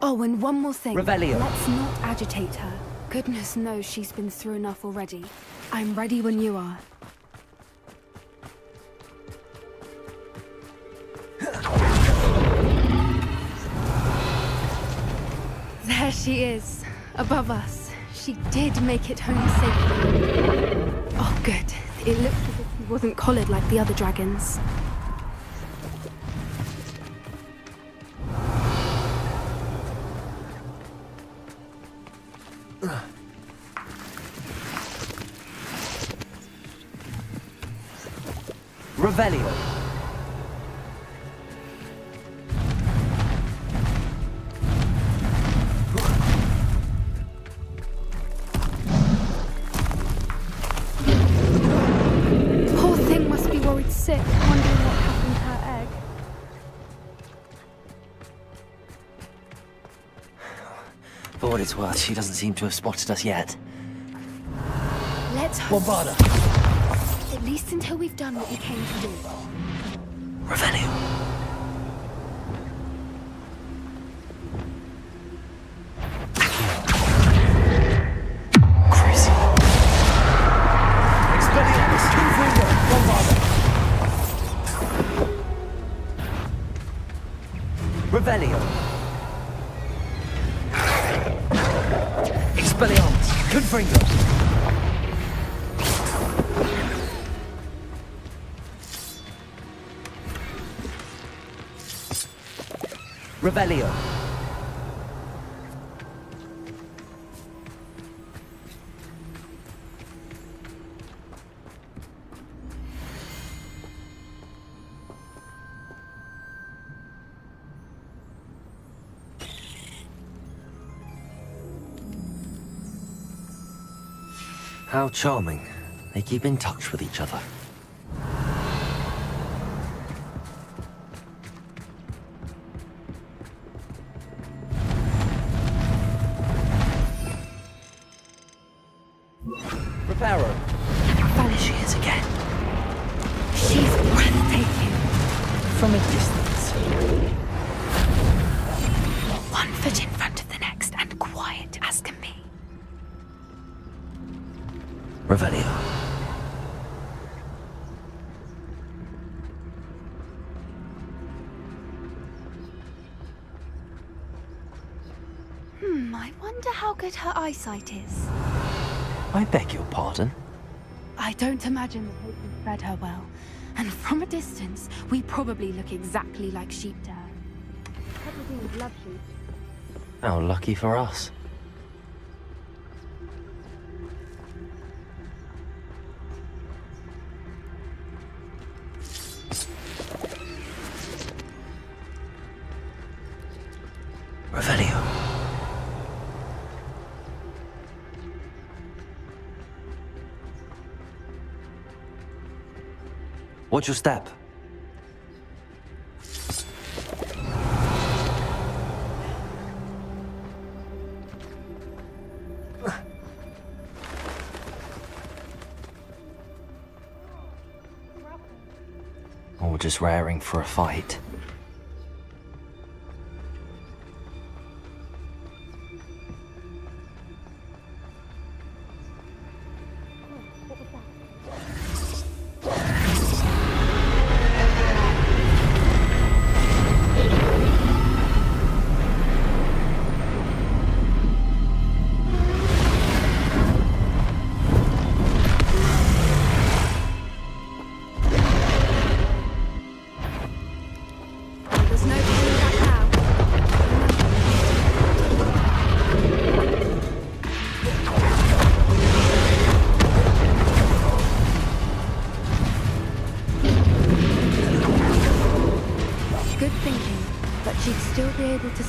Oh, and one more thing. Revelio. Let's not agitate her. Goodness knows she's been through enough already. I'm ready when you are. There she is, above us. She did make it home safely. Oh, good. It looks as if she wasn't collared like the other dragons. Revelio. Poor thing must be worried sick, wondering what happened to her egg. For what it's worth, she doesn't seem to have spotted us yet. Let's hope. Bombarda. At least until we've done what we came to do. Revelio. Crazy. Expelliarmus, Confringo, Bombarda. Revelio. Expelliarmus, Confringo. Revelio. How charming. They keep in touch with each other. Reparo. There she is again. She's breathtaking. From a distance. One foot in front of the next and quiet as can be. Revelio. I wonder how good her eyesight is. I beg your pardon? I don't imagine the poachers fed her well. And from a distance, we probably look exactly like sheep to her. Probably with love sheep. How lucky for us. Revelio. Watch your step. Or just raring for a fight.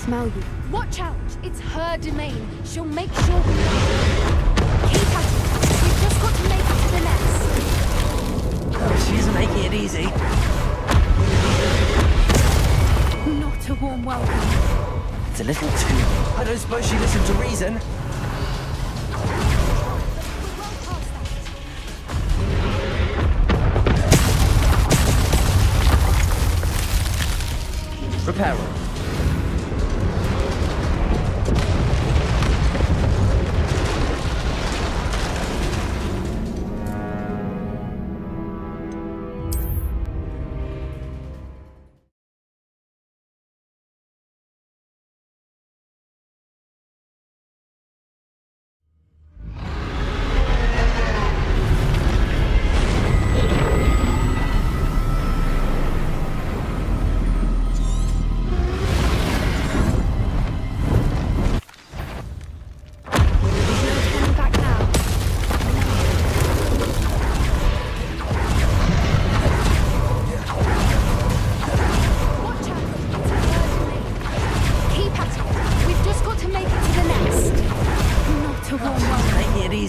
smell you. Watch out! It's her domain. She'll make sure we keep at it. We've just got to make it to the nest. Oh, she isn't making it easy. Not a warm welcome. It's a little too... I don't suppose she listened to reason. Reparo.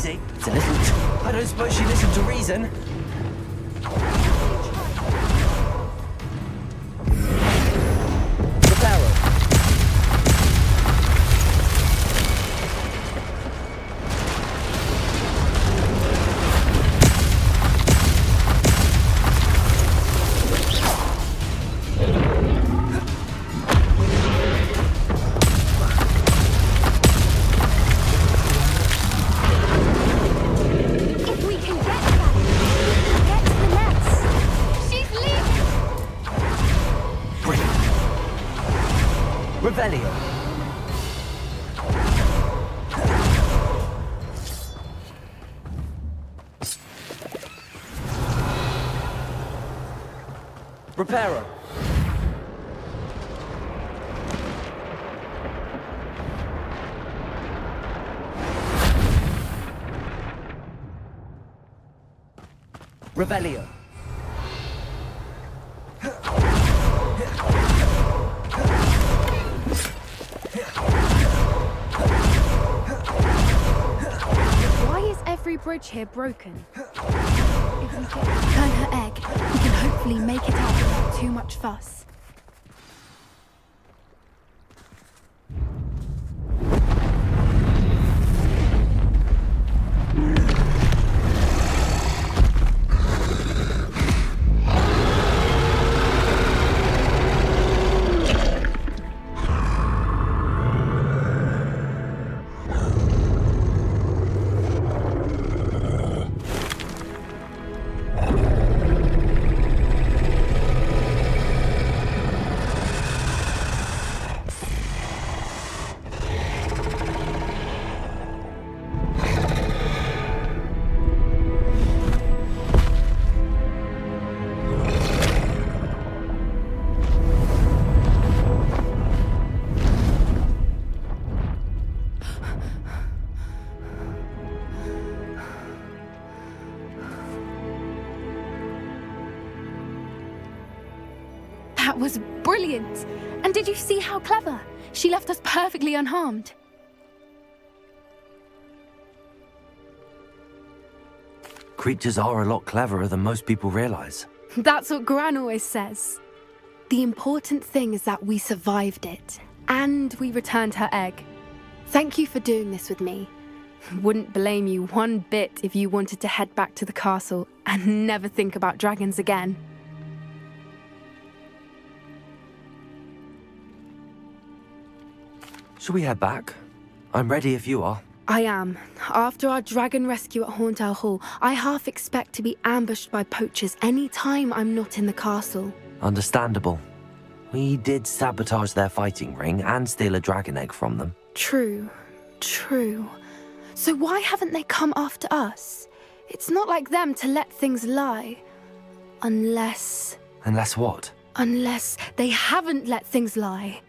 It's a little I don't suppose she listened to reason. Revelio. Reparo. Revelio. Every bridge here broken. If we turn her egg, we can hopefully make it out without too much fuss. That was brilliant! And did you see how clever? She left us perfectly unharmed. Creatures are a lot cleverer than most people realize. That's what Gran always says. The important thing is that we survived it, and we returned her egg. Thank you for doing this with me. Wouldn't blame you one bit if you wanted to head back to the castle and never think about dragons again. Shall we head back? I'm ready if you are. I am. After our dragon rescue at Hauntel Hall, I half expect to be ambushed by poachers any time I'm not in the castle. Understandable. We did sabotage their fighting ring and steal a dragon egg from them. True. So why haven't they come after us? It's not like them to let things lie. Unless... Unless what? Unless they haven't let things lie.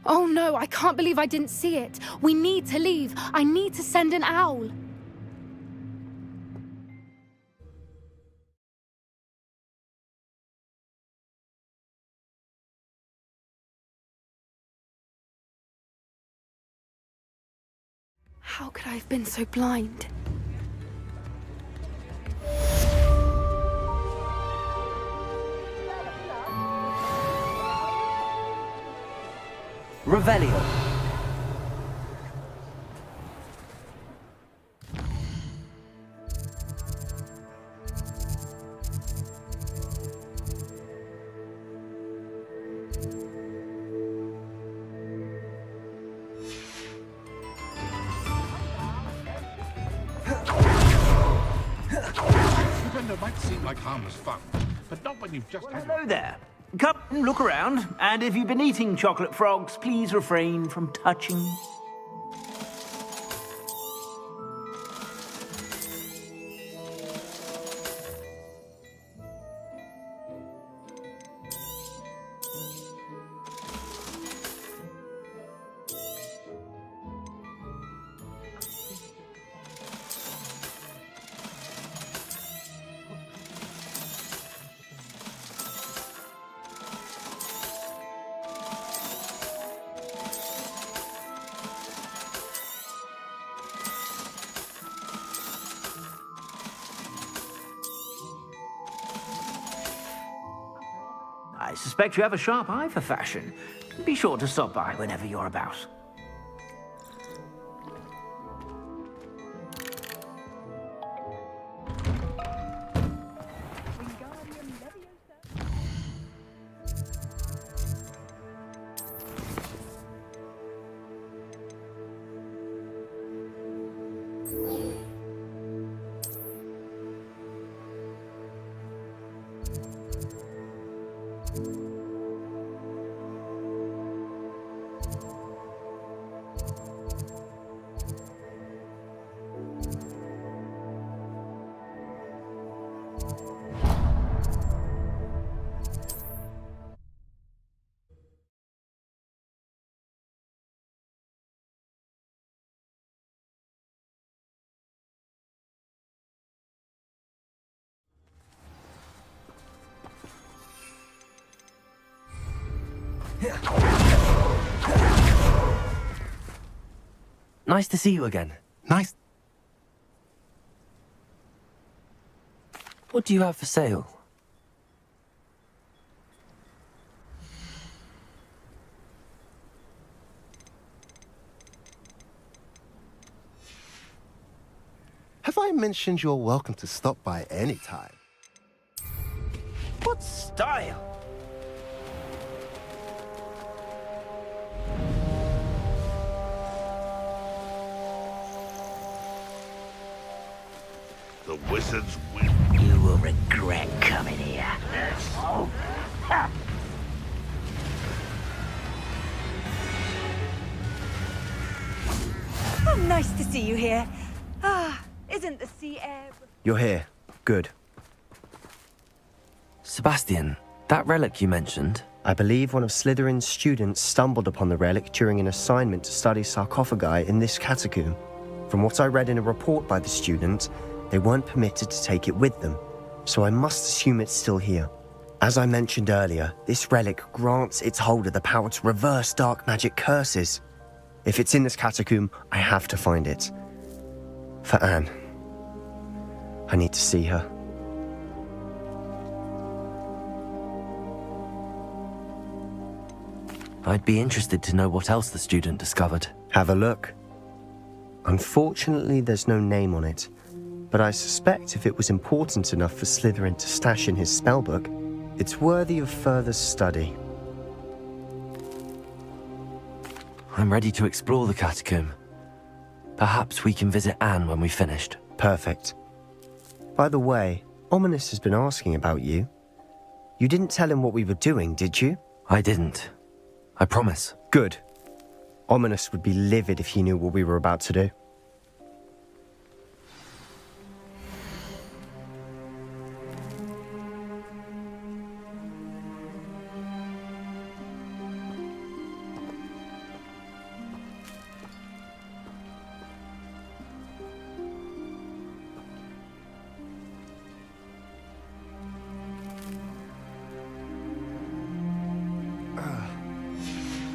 Oh no, I can't believe I didn't see it. We need to leave. I need to send an owl. How could I have been so blind? Revelio. Surrender might seem like harmless fun, but not when you've just had... Hello there. Come and look around, and if you've been eating chocolate frogs, please refrain from touching. I suspect you have a sharp eye for fashion. Be sure to stop by whenever you're about. Nice to see you again. Nice. What do you have for sale? Have I mentioned you're welcome to stop by any time? What style! The wizards win. You will regret coming here. Oh. Ha. Oh, nice to see you here. Ah, isn't the sea air... You're here. Good. Sebastian, that relic you mentioned... I believe one of Slytherin's students stumbled upon the relic during an assignment to study sarcophagi in this catacomb. From what I read in a report by the student, they weren't permitted to take it with them, so I must assume it's still here. As I mentioned earlier, this relic grants its holder the power to reverse dark magic curses. If it's in this catacomb, I have to find it. For Anne. I need to see her. I'd be interested to know what else the student discovered. Have a look. Unfortunately, there's no name on it, but I suspect if it was important enough for Slytherin to stash in his spellbook, it's worthy of further study. I'm ready to explore the catacomb. Perhaps we can visit Anne when we've finished. Perfect. By the way, Ominous has been asking about you. You didn't tell him what we were doing, did you? I didn't. I promise. Good. Ominous would be livid if he knew what we were about to do.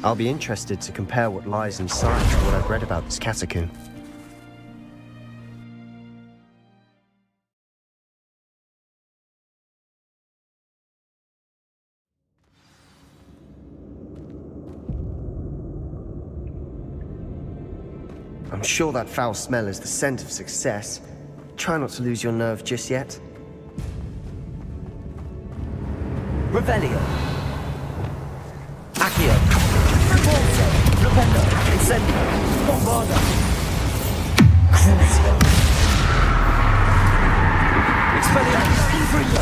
I'll be interested to compare what lies inside to what I've read about this catacomb. sure that foul smell is the scent of success. Try not to lose your nerve just yet. Revelio. Accio. Repulso. Flipendo. Incendio. Bombarda. Crucio. Expelliarmus. Infringo.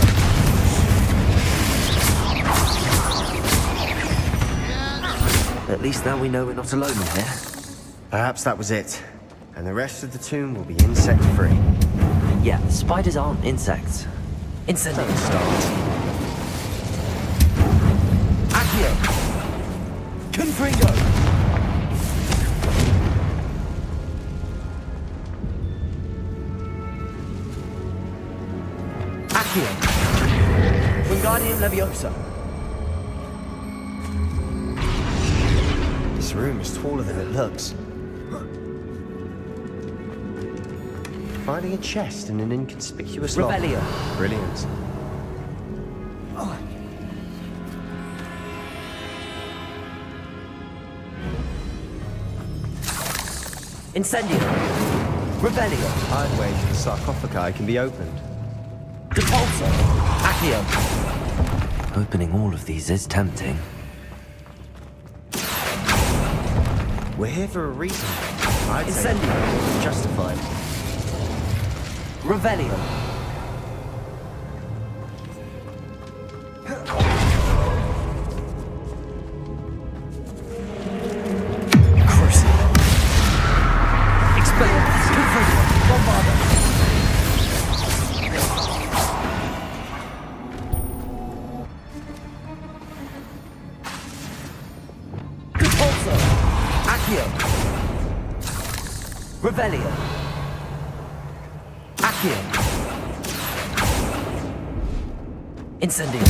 At least now we know we're not alone in here. Perhaps that was it. And the rest of the tomb will be insect-free. Yeah, spiders aren't insects. Incendio. Accio. Confringo. Accio. Wingardium Leviosa. This room is taller than it looks. Finding a chest in an inconspicuous lock. Revelio. Brilliant. Incendio. Revelio. I'd wager the sarcophagi can be opened. Depulso. Accio. Opening all of these is tempting. We're here for a reason. I'd say Incendio. it's justified. Revelio. Crucio. Expelliarmus. Confringo. Bombarda. Depulso. Accio. Revelio. Accio. Incendio.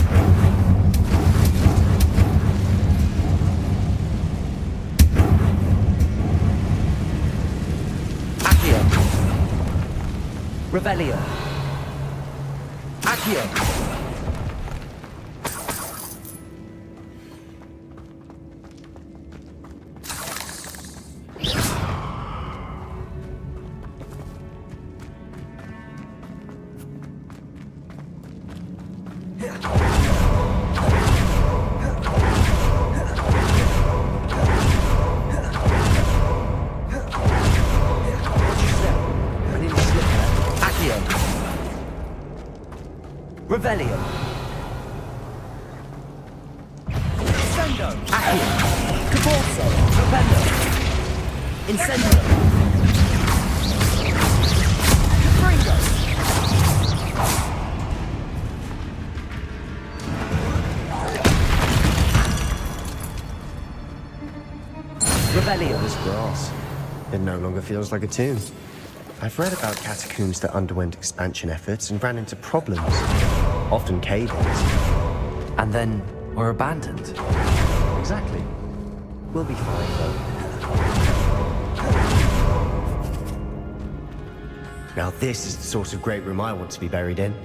Accio. Revelio. Accio. Accio. Revelio. Incendio. Accio. Caborso. Flipendo. Incendio. Confringo. Revelio. This grass. It no longer feels like a tomb. I've read about catacombs that underwent expansion efforts and ran into problems. Often cave-ins. And then were abandoned. Exactly. We'll be fine, though. Now this is the sort of great room I want to be buried in.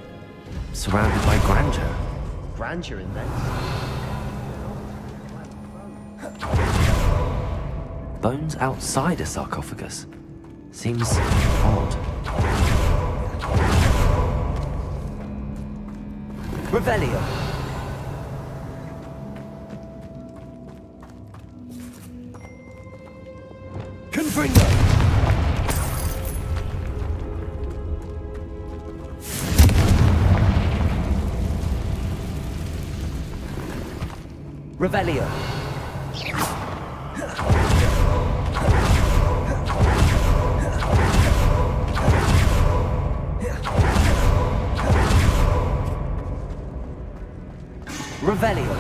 Surrounded by grandeur. Grandeur in there. Bones outside a sarcophagus. Seems odd. Revelio. Confringo. Revelio. Revelio.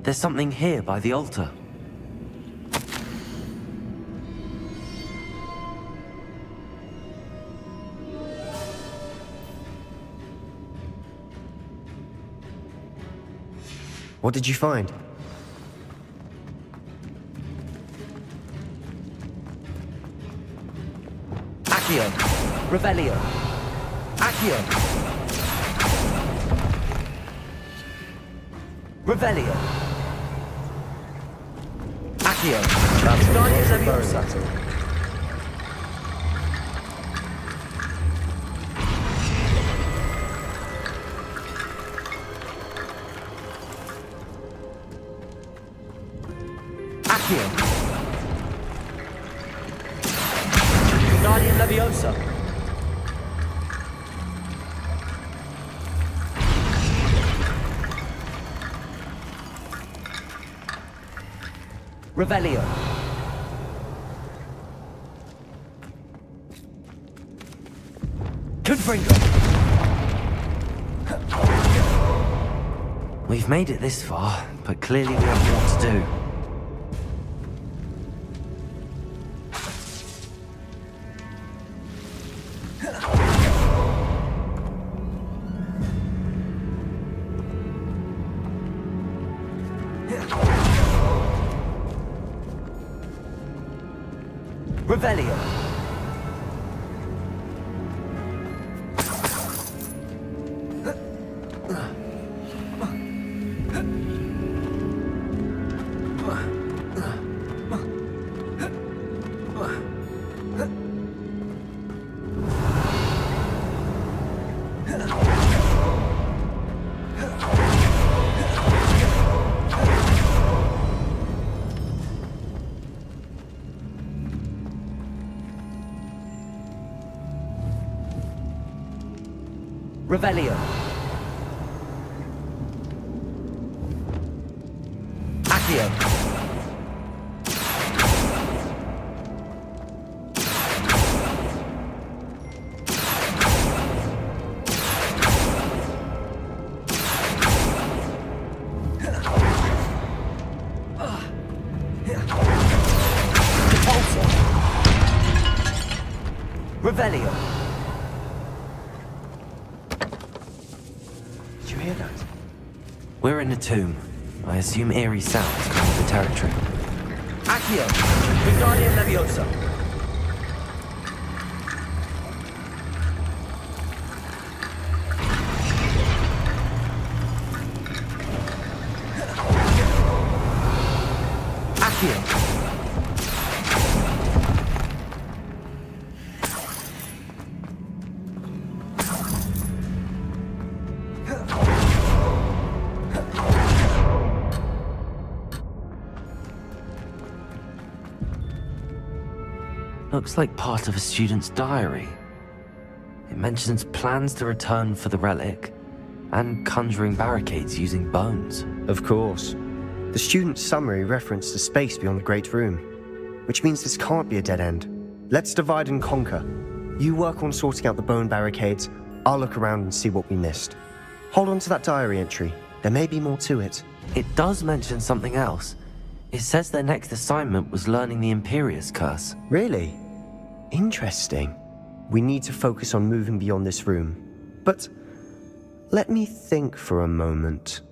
There's something here by the altar. What did you find? Accio. Revelio. Accio. Revelio. Accio. That's a Guardian lot of bone Leviosa. metal. Accio. Guardian Leviosa. Revelio. Confringo. We've made it this far, but clearly we have more to do. Revelio. Revelio. Accio. Repulsor. Revelio. Hear that? We're in the tomb. I assume eerie sounds come with the territory. Accio. Guardian Leviosa. Accio. Looks like part of a student's diary. It mentions plans to return for the relic and conjuring barricades using bones. Of course. The student's summary referenced a space beyond the Great Room, which means this can't be a dead end. Let's divide and conquer. You work on sorting out the bone barricades, I'll look around and see what we missed. Hold on to that diary entry. There may be more to it. It does mention something else. It says their next assignment was learning the Imperius Curse. Really? Interesting. We need to focus on moving beyond this room. But let me think for a moment.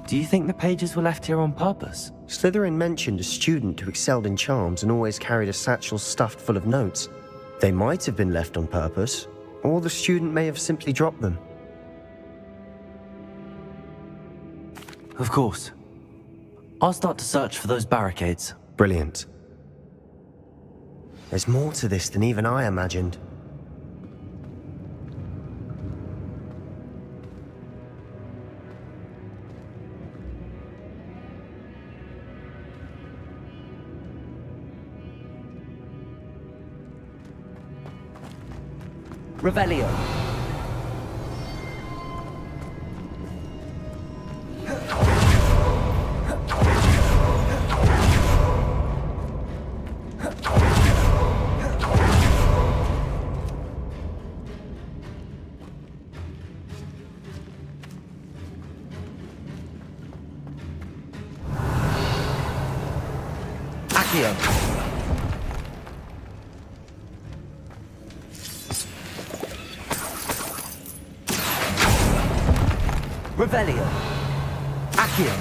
Do you think the pages were left here on purpose? Slytherin mentioned a student who excelled in charms and always carried a satchel stuffed full of notes. They might have been left on purpose, or the student may have simply dropped them. Of course. I'll start to search for those barricades. Brilliant. There's more to this than even I imagined. Revelio. Accio. Revelio. Accio.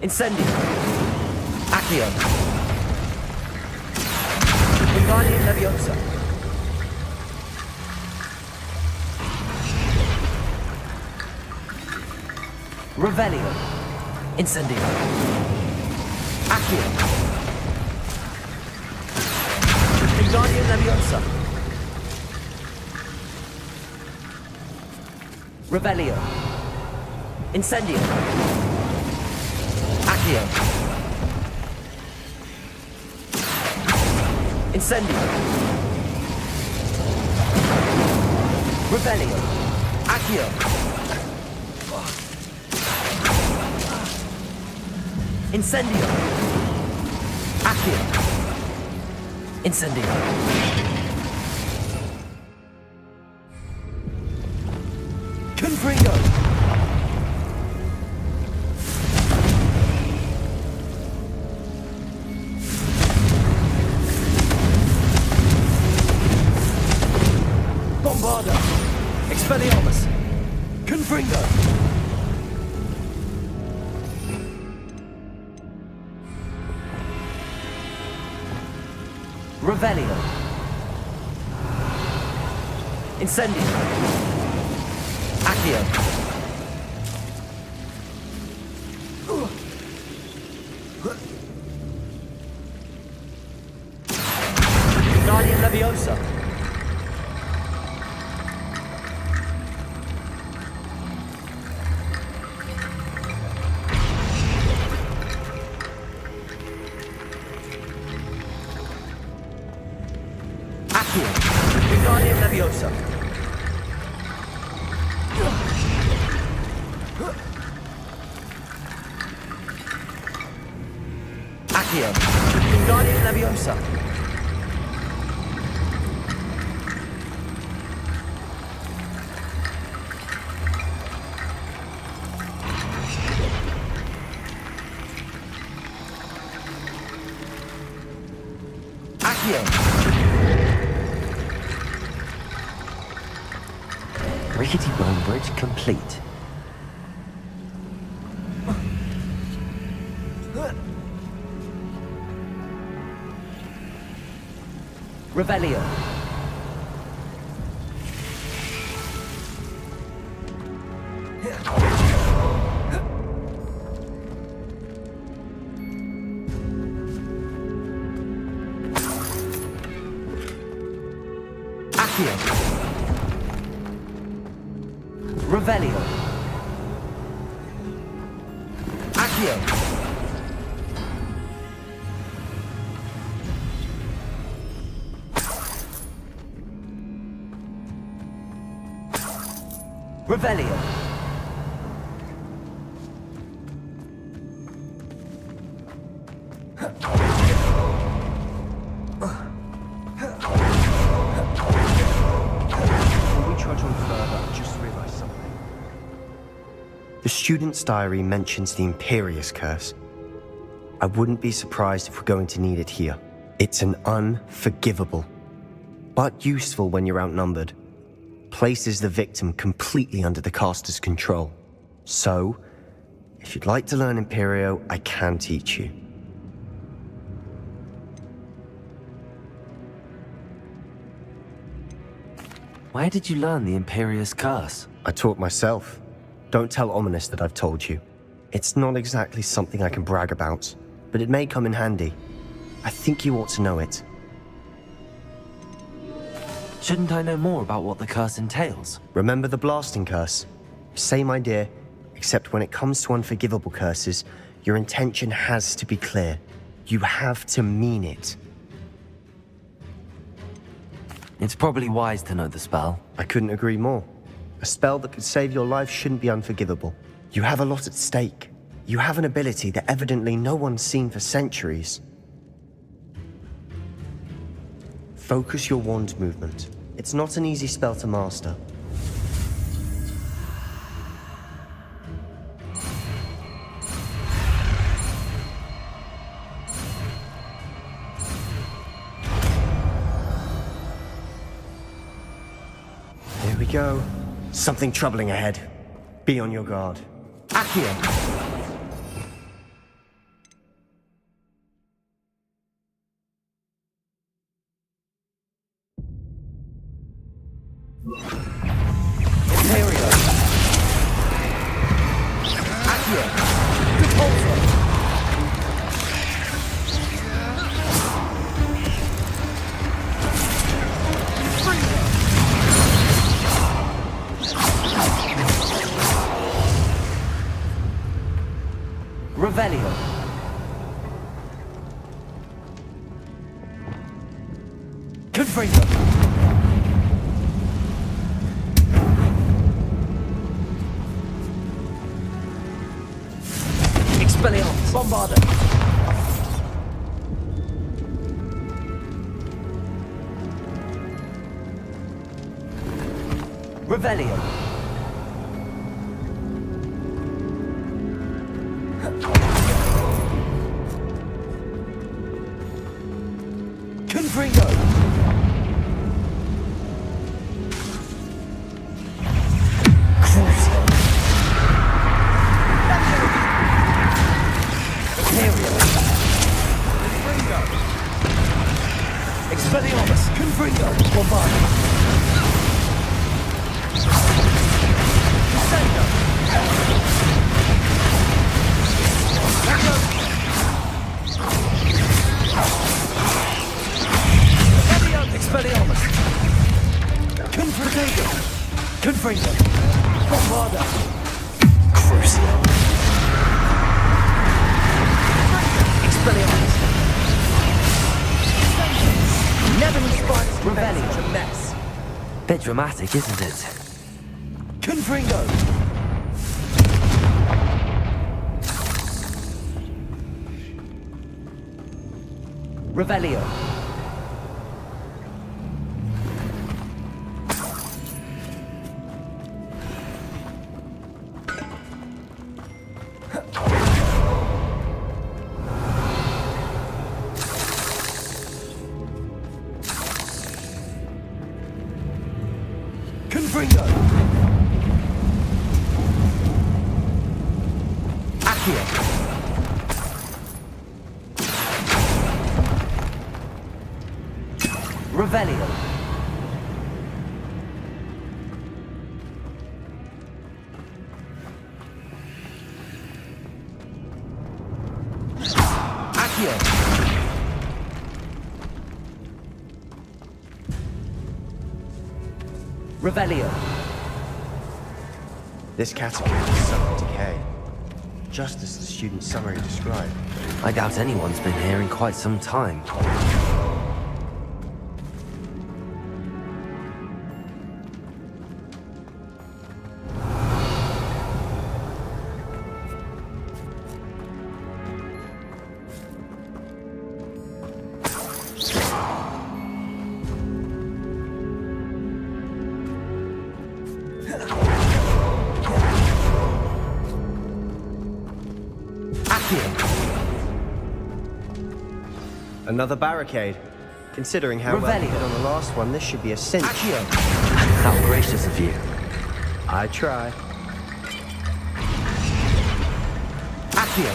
Incendio. Accio. Guardian Leviosa. Revelio. Incendio. Accio. Wingardium Leviosa. Revelio. Incendio. Accio. Incendio. Revelio. Accio. Incendio. Accio. Incendio. Confringo. Bombarda. Expelliarmus. Confringo. Revelio. Incendio. Accio. Wingardium Leviosa. Accio. Wingardium Leviosa. Accio. Wingardium Leviosa. Accio. Rickety bone bridge complete. Revelio. Accio. Revelio. Accio. Revelio. Before we trudge on further, I just realized something. The student's diary mentions the Imperious Curse. I wouldn't be surprised if we're going to need it here. It's an unforgivable, but useful when you're outnumbered. Places the victim completely under the caster's control. So, if you'd like to learn Imperio, I can teach you. Where did you learn the Imperious Curse? I taught myself. Don't tell Ominous that I've told you. It's not exactly something I can brag about, but it may come in handy. I think you ought to know it. Shouldn't I know more about what the curse entails? Remember the blasting curse? Same idea, except when it comes to unforgivable curses, your intention has to be clear. You have to mean it. It's probably wise to know the spell. I couldn't agree more. A spell that could save your life shouldn't be unforgivable. You have a lot at stake. You have an ability that evidently no one's seen for centuries. Focus your wand movement. It's not an easy spell to master. Here we go. Something troubling ahead. Be on your guard. Accio. Accio! Repulsor! Revelio. Confringo. Expelliarmus. Bombarda. Revelio. Confringo. Crucio. Confringo. Expelliarmus. Confringo. Bombarda. Expelliarmus! Confringo! Confringo! Bombarda! Crucio! Expelliarmus! Never inspired rebellion. Such a mess. Bit dramatic, isn't it? Confringo! Revelio! Confringo! Accio! Revelio! Accio! Revelio! This catacomb is sunk in decay, just as the student summary described. I doubt anyone's been here in quite some time. Another barricade. Considering how well we did on the last one, this should be a cinch. Accio! How gracious of you. I try. Accio!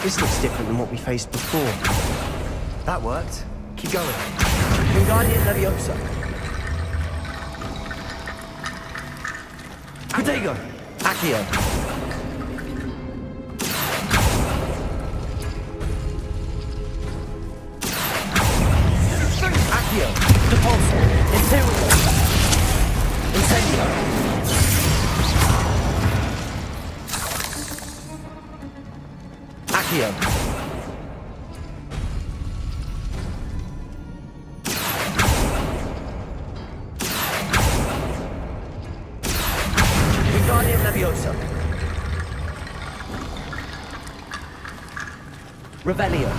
This looks different than what we faced before. That worked. Keep going. Wingardium Leviosa. Protego! Accio! Accio! Depulso! Imperial! Incendio! Accio! Wingardium Leviosa! Revelio!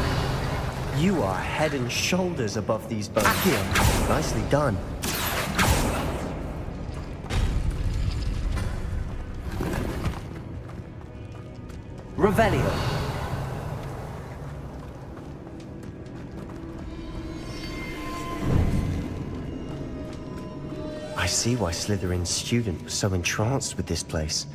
You are head and shoulders above these bones. Accio! Nicely done. Revelio! I see why Slytherin's student was so entranced with this place.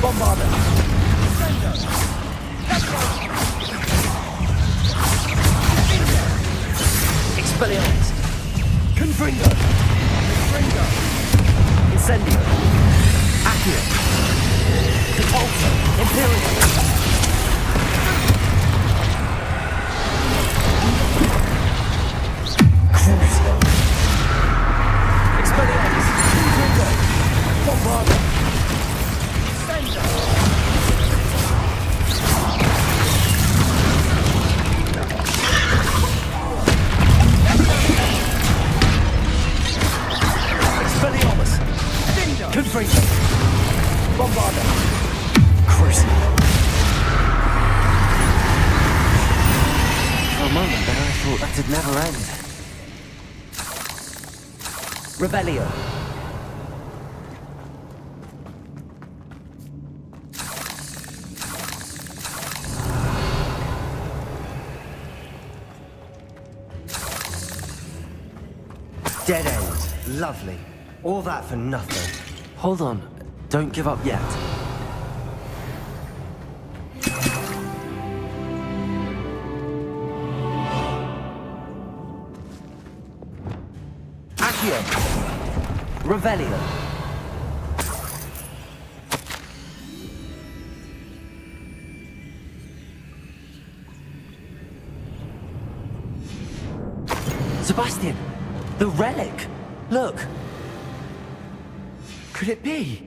Bombarda! Expelliarmus! Confringo! Incendio! Accio! Repulsor! Imperial! Crucio! Expelliarmus! Confringo! Bombarda! Expelliarmus! Confringo! Bombarda! Crucio! For a moment there I thought that it'd never end. Rebellio! Dead end. Lovely. All that for nothing. Hold on. Don't give up yet. Accio! Revelio! Sebastian! The relic! Look! Could it be?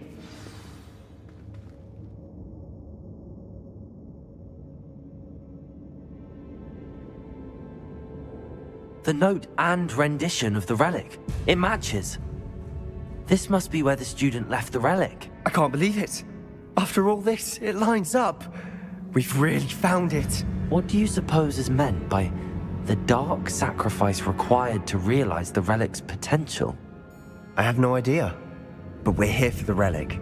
The note and rendition of the relic. It matches. This must be where the student left the relic. I can't believe it. After all this, it lines up. We've really found it. What do you suppose is meant by the dark sacrifice required to realize the relic's potential? I have no idea. But we're here for the relic.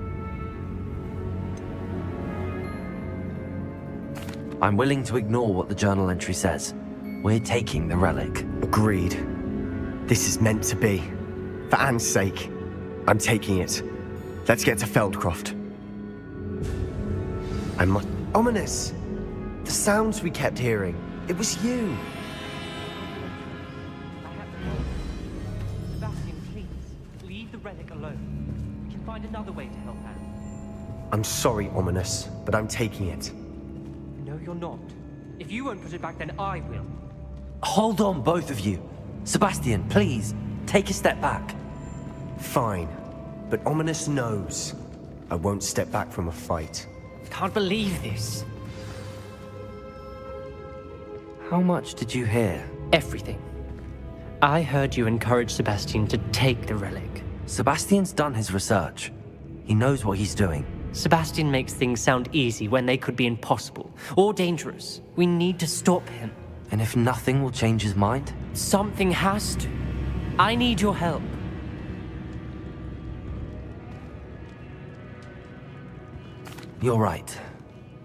I'm willing to ignore what the journal entry says. We're taking the relic. Agreed. This is meant to be. For Anne's sake, I'm taking it. Let's get to Feldcroft. I must... Ominous! The sounds we kept hearing. It was you. Sebastian, please. Leave the relic alone. We can find another way to help Anne. I'm sorry, Ominous, but I'm taking it. No, you're not. If you won't put it back, then I will. Hold on, both of you. Sebastian, please, take a step back. Fine. But Ominous knows I won't step back from a fight. Can't believe this. How much did you hear? Everything. I heard you encourage Sebastian to take the relic. Sebastian's done his research. He knows what he's doing. Sebastian makes things sound easy when they could be impossible or dangerous. We need to stop him. And if nothing will change his mind? Something has to. I need your help. You're right.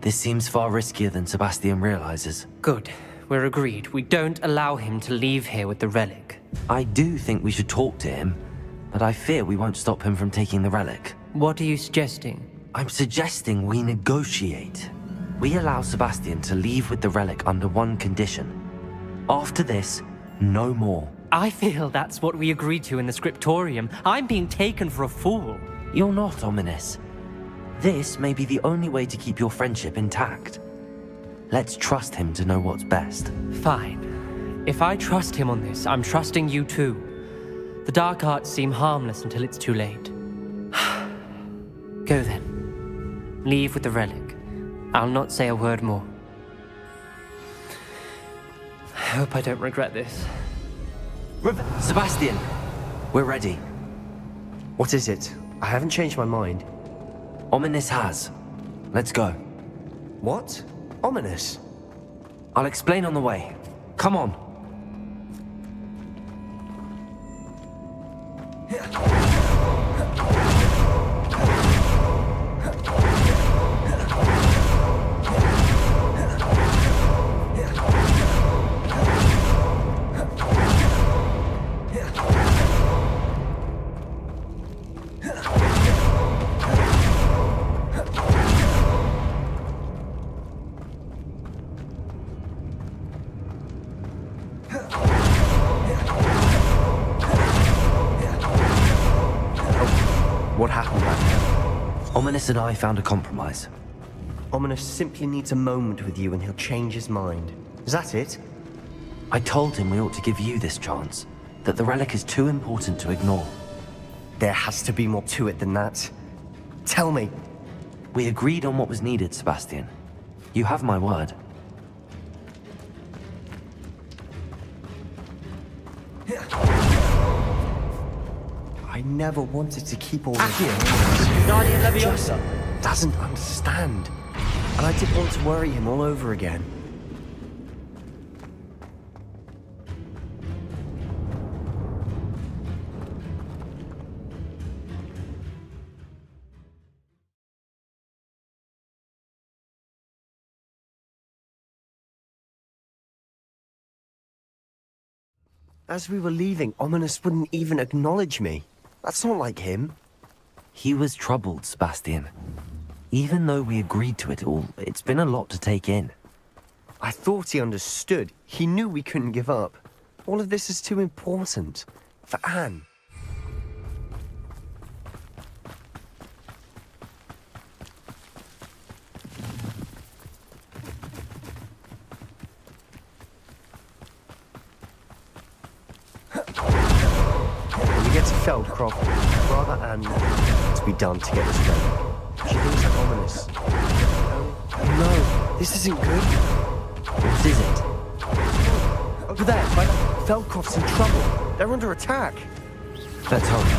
This seems far riskier than Sebastian realizes. Good. We're agreed. We don't allow him to leave here with the relic. I do think we should talk to him, but I fear we won't stop him from taking the relic. What are you suggesting? I'm suggesting we negotiate. We allow Sebastian to leave with the relic under one condition. After this, no more. I feel that's what we agreed to in the scriptorium. I'm being taken for a fool. You're not, Ominous. This may be the only way to keep your friendship intact. Let's trust him to know what's best. Fine. If I trust him on this, I'm trusting you too. The dark arts seem harmless until it's too late. Go then. Leave with the relic. I'll not say a word more. I hope I don't regret this. Sebastian! We're ready. What is it? I haven't changed my mind. Ominous has. Let's go. What? Ominous? I'll explain on the way. Come on. What happened back there? Ominous and I found a compromise. Ominous simply needs a moment with you and he'll change his mind. Is that it? I told him we ought to give you this chance, that the relic is too important to ignore. There has to be more to it than that. Tell me. We agreed on what was needed, Sebastian. You have my word. I never wanted to keep all this. He just doesn't understand. And I didn't want to worry him all over again. As we were leaving, Ominous wouldn't even acknowledge me. That's not like him. He was troubled, Sebastian. Even though we agreed to it all, it's been a lot to take in. I thought he understood. He knew we couldn't give up. All of this is too important. For Anne. When we get to Feldcroft, rather Anne to be done to get this ready. She thinks I'm Ominous. No, this isn't good. What is it? Over there, Feldcroft's in trouble. They're under attack. Let's hurry.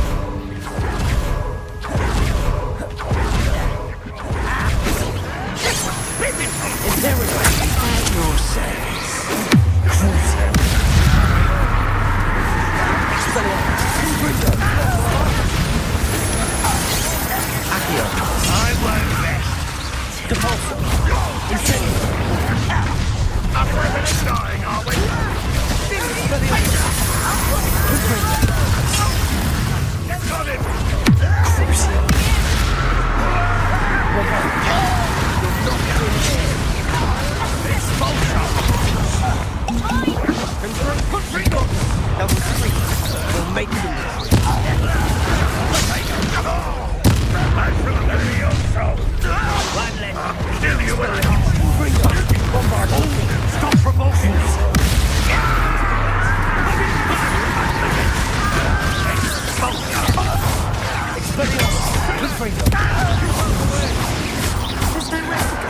I won't rest. Depulsor. After a bit of dying, are we? Got him! Level 3. We'll make them. I'll kill you with stop provoking There's nowhere to go.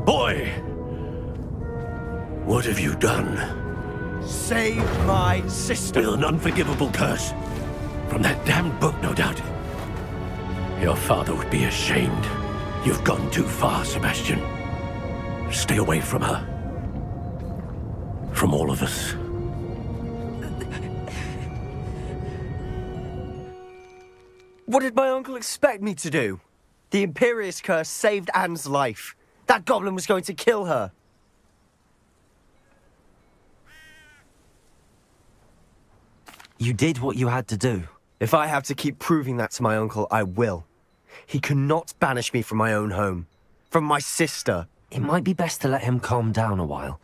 Boy! What have you done? Save my sister. With an unforgivable curse. From that damned book, no doubt. Your father would be ashamed. You've gone too far, Sebastian. Stay away from her. From all of us. What did my uncle expect me to do? The Imperious curse saved Anne's life. That goblin was going to kill her. You did what you had to do. If I have to keep proving that to my uncle, I will. He cannot banish me from my own home. From my sister. It might be best to let him calm down a while.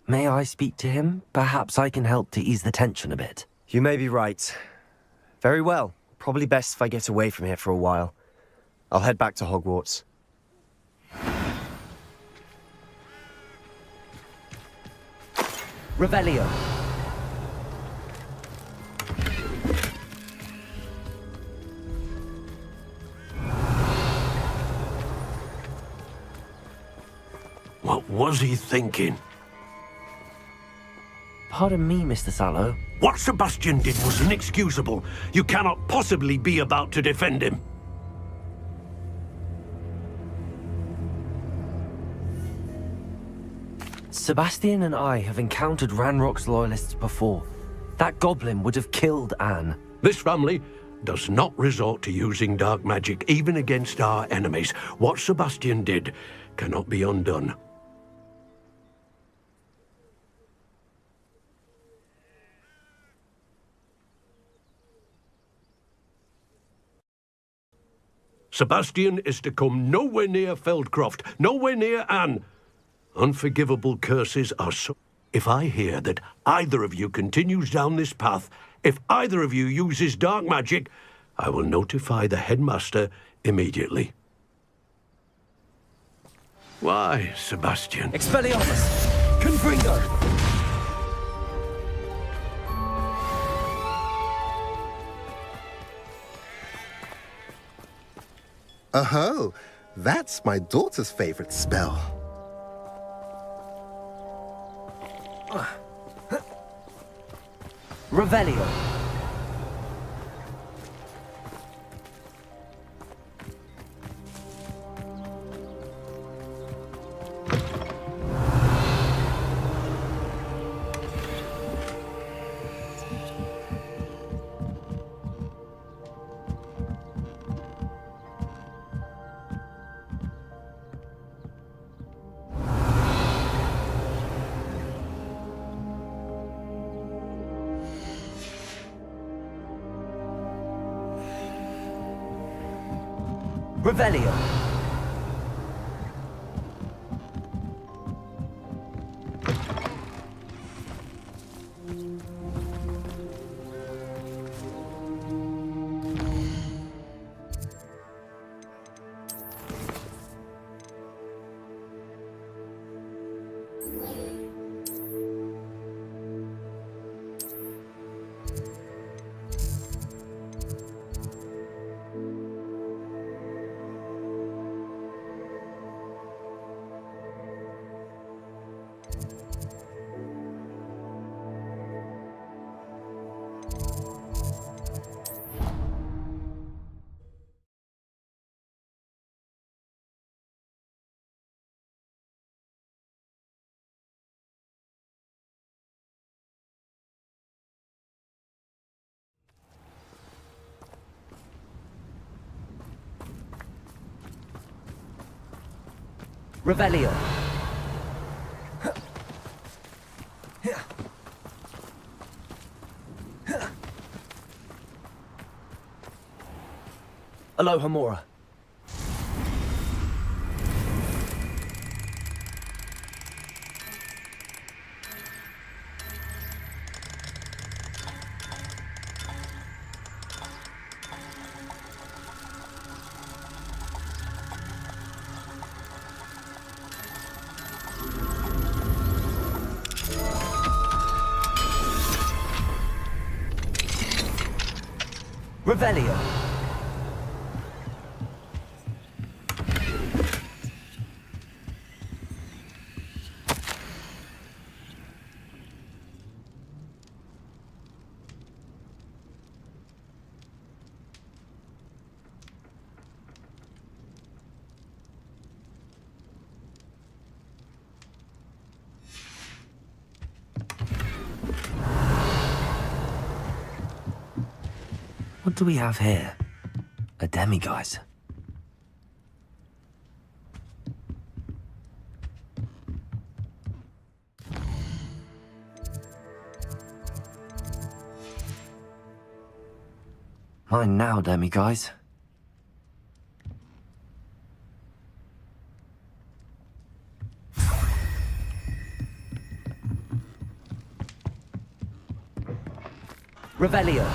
May I speak to him? Perhaps I can help to ease the tension a bit. You may be right. Very well. Probably best if I get away from here for a while. I'll head back to Hogwarts. Revelio. What was he thinking? Pardon me, Mr. Sallow. What Sebastian did was inexcusable. You cannot possibly be about to defend him. Sebastian and I have encountered Ranrock's loyalists before. That goblin would have killed Anne. This family does not resort to using dark magic, even against our enemies. What Sebastian did cannot be undone. Sebastian is to come nowhere near Feldcroft, nowhere near Anne. Unforgivable curses are so... If I hear that either of you continues down this path, if either of you uses dark magic, I will notify the headmaster immediately. Why, Sebastian? Expelliarmus! Confringo! Oh, that's my daughter's favorite spell. Revelio. Revelio. Revelio. Aloha Mora. Revelio. What do we have here? A demiguise. Mine now, demiguise. Revelio.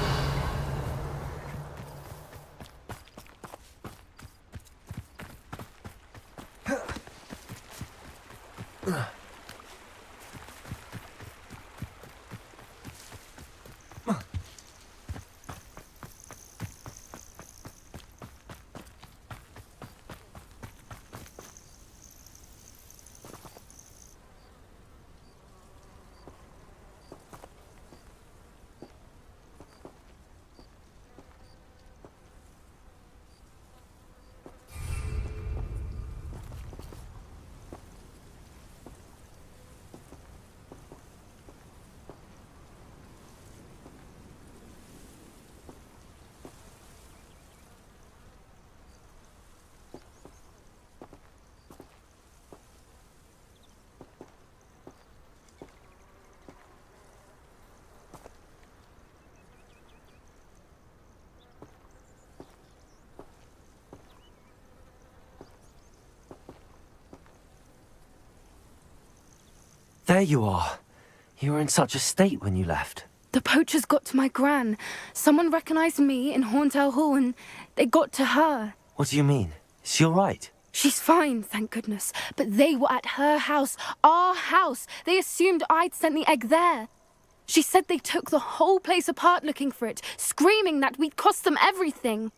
there you are. You were in such a state when you left. The poachers got to my gran. Someone recognized me in Horntail Hall and they got to her. What do you mean? Is she all right? She's fine, thank goodness. But they were at her house, our house. They assumed I'd sent the egg there. She said they took the whole place apart looking for it, screaming that we'd cost them everything.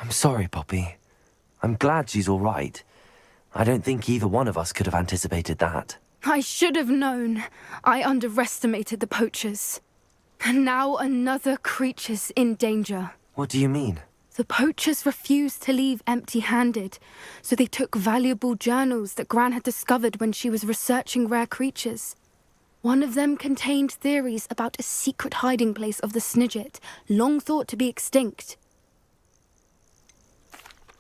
I'm sorry, Poppy. I'm glad she's all right. I don't think either one of us could have anticipated that. I should have known. I underestimated the poachers. And now another creature's in danger. What do you mean? The poachers refused to leave empty-handed, so they took valuable journals that Gran had discovered when she was researching rare creatures. One of them contained theories about a secret hiding place of the Snidget, long thought to be extinct.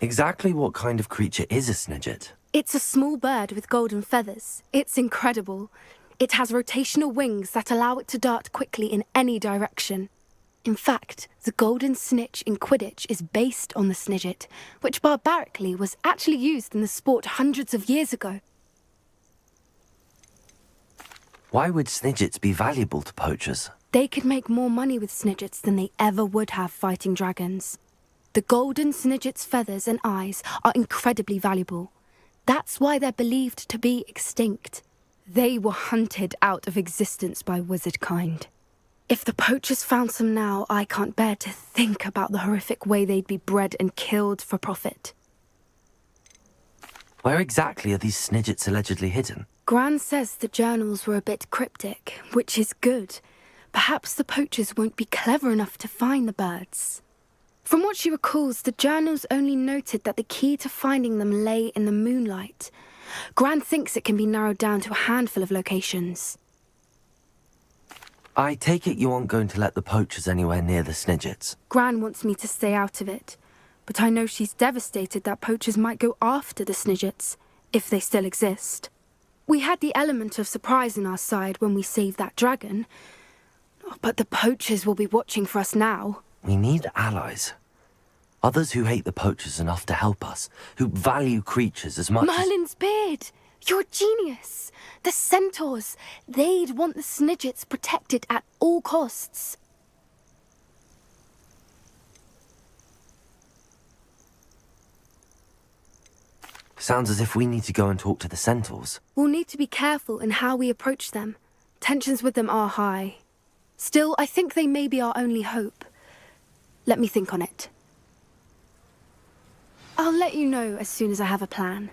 Exactly what kind of creature is a Snidget? It's a small bird with golden feathers. It's incredible. It has rotational wings that allow it to dart quickly in any direction. In fact, the golden snitch in Quidditch is based on the Snidget, which barbarically was actually used in the sport hundreds of years ago. Why would Snidgets be valuable to poachers? They could make more money with Snidgets than they ever would have fighting dragons. The golden Snidget's feathers and eyes are incredibly valuable. That's why they're believed to be extinct. They were hunted out of existence by wizard kind. If the poachers found some now, I can't bear to think about the horrific way they'd be bred and killed for profit. Where exactly are these Snidgets allegedly hidden? Gran says the journals were a bit cryptic, which is good. Perhaps the poachers won't be clever enough to find the birds. From what she recalls, the journals only noted that the key to finding them lay in the moonlight. Gran thinks it can be narrowed down to a handful of locations. I take it you aren't going to let the poachers anywhere near the Snidgets. Gran wants me to stay out of it, but I know she's devastated that poachers might go after the Snidgets, if they still exist. We had the element of surprise on our side when we saved that dragon, but the poachers will be watching for us now. We need allies. Others who hate the poachers enough to help us, who value creatures as much Merlin's beard! You're a genius! The centaurs! They'd want the Snidgets protected at all costs. Sounds as if we need to go and talk to the centaurs. We'll need to be careful in how we approach them. Tensions with them are high. Still, I think they may be our only hope. Let me think on it. I'll let you know as soon as I have a plan.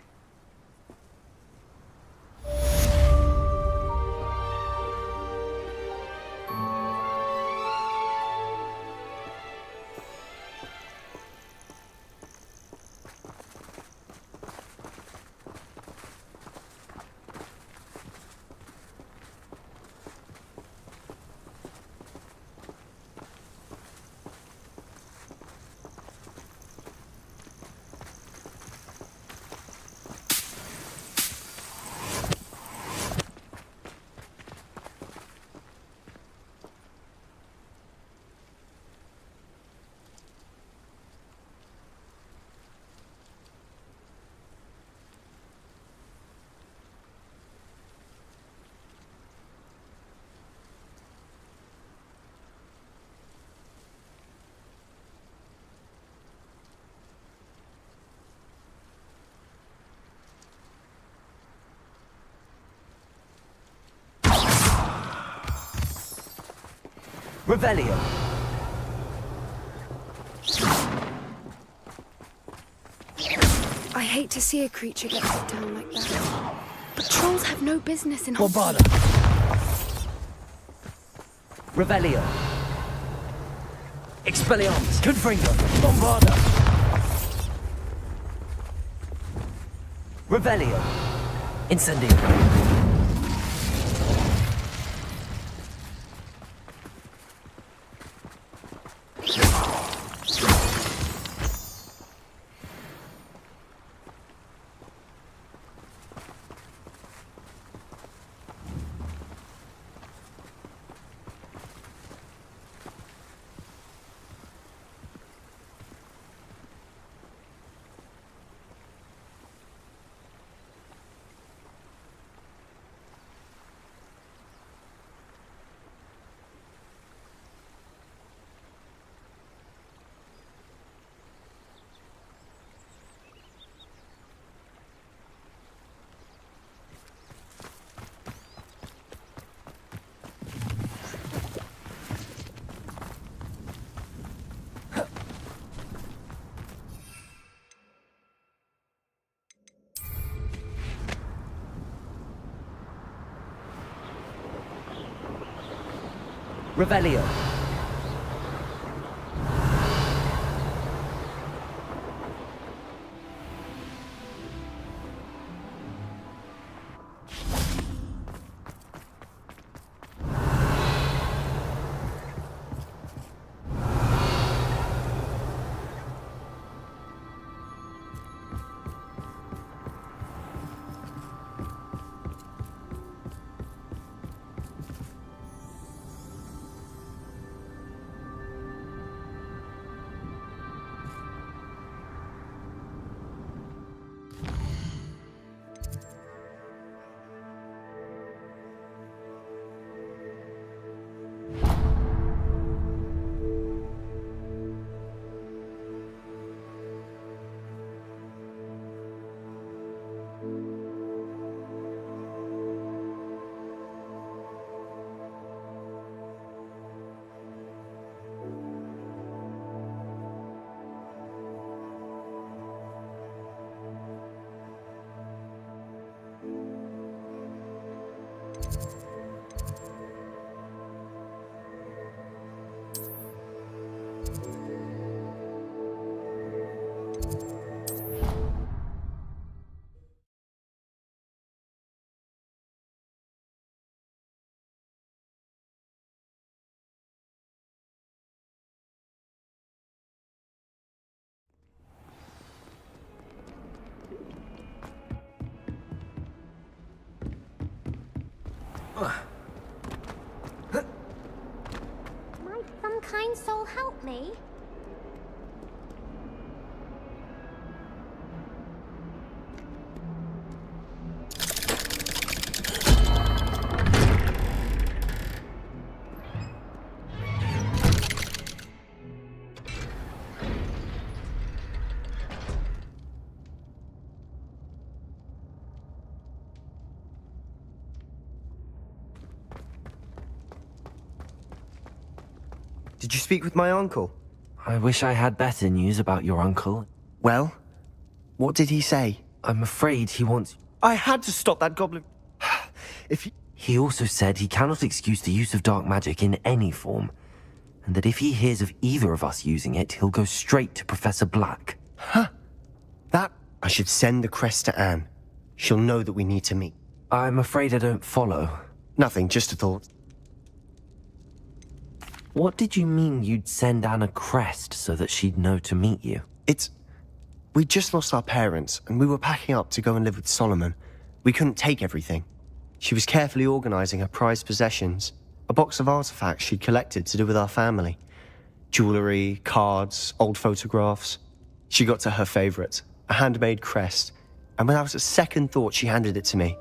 Revelio! I hate to see a creature get put down like that. But trolls have no business in Bombarda! Revelio! Expelliarmus! Confringo! Bombarda! Revelio! Incendio! Revelio. Might some kind soul help me? Did you speak with my uncle? I wish I had better news about your uncle. Well, what did he say? I'm afraid he wants... I had to stop that goblin. He also said he cannot excuse the use of dark magic in any form, and that if he hears of either of us using it, he'll go straight to Professor Black. Huh. That... I should send the crest to Anne. She'll know that we need to meet. I'm afraid I don't follow. Nothing, just a thought. What did you mean you'd send Anne a crest so that she'd know to meet you? We just lost our parents, and we were packing up to go and live with Solomon. We couldn't take everything. She was carefully organizing her prized possessions, a box of artifacts she'd collected to do with our family. Jewelry, cards, old photographs. She got to her favorite, a handmade crest, and without a second thought she handed it to me.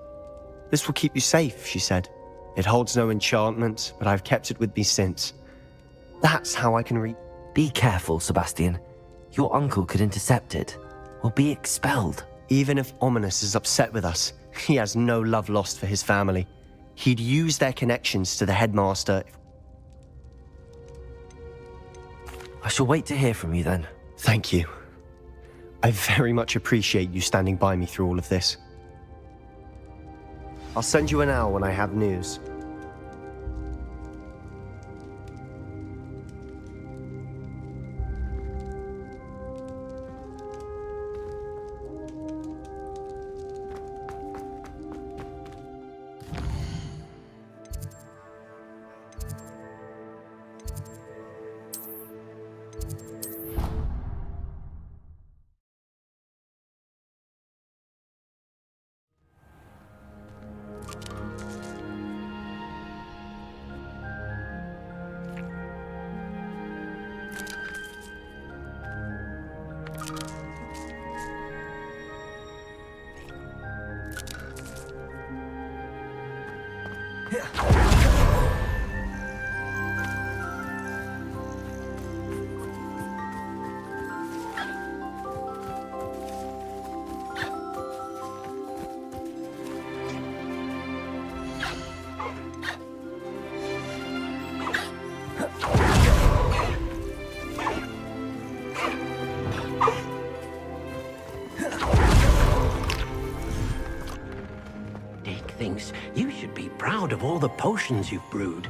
This will keep you safe, she said. It holds no enchantment, but I've kept it with me since. That's how I can Be careful, Sebastian. Your uncle could intercept it, or be expelled. Even if Ominous is upset with us, he has no love lost for his family. He'd use their connections to the headmaster. I shall wait to hear from you then. Thank you. I very much appreciate you standing by me through all of this. I'll send you an owl when I have news. Dick thinks you should be proud of all the potions you've brewed.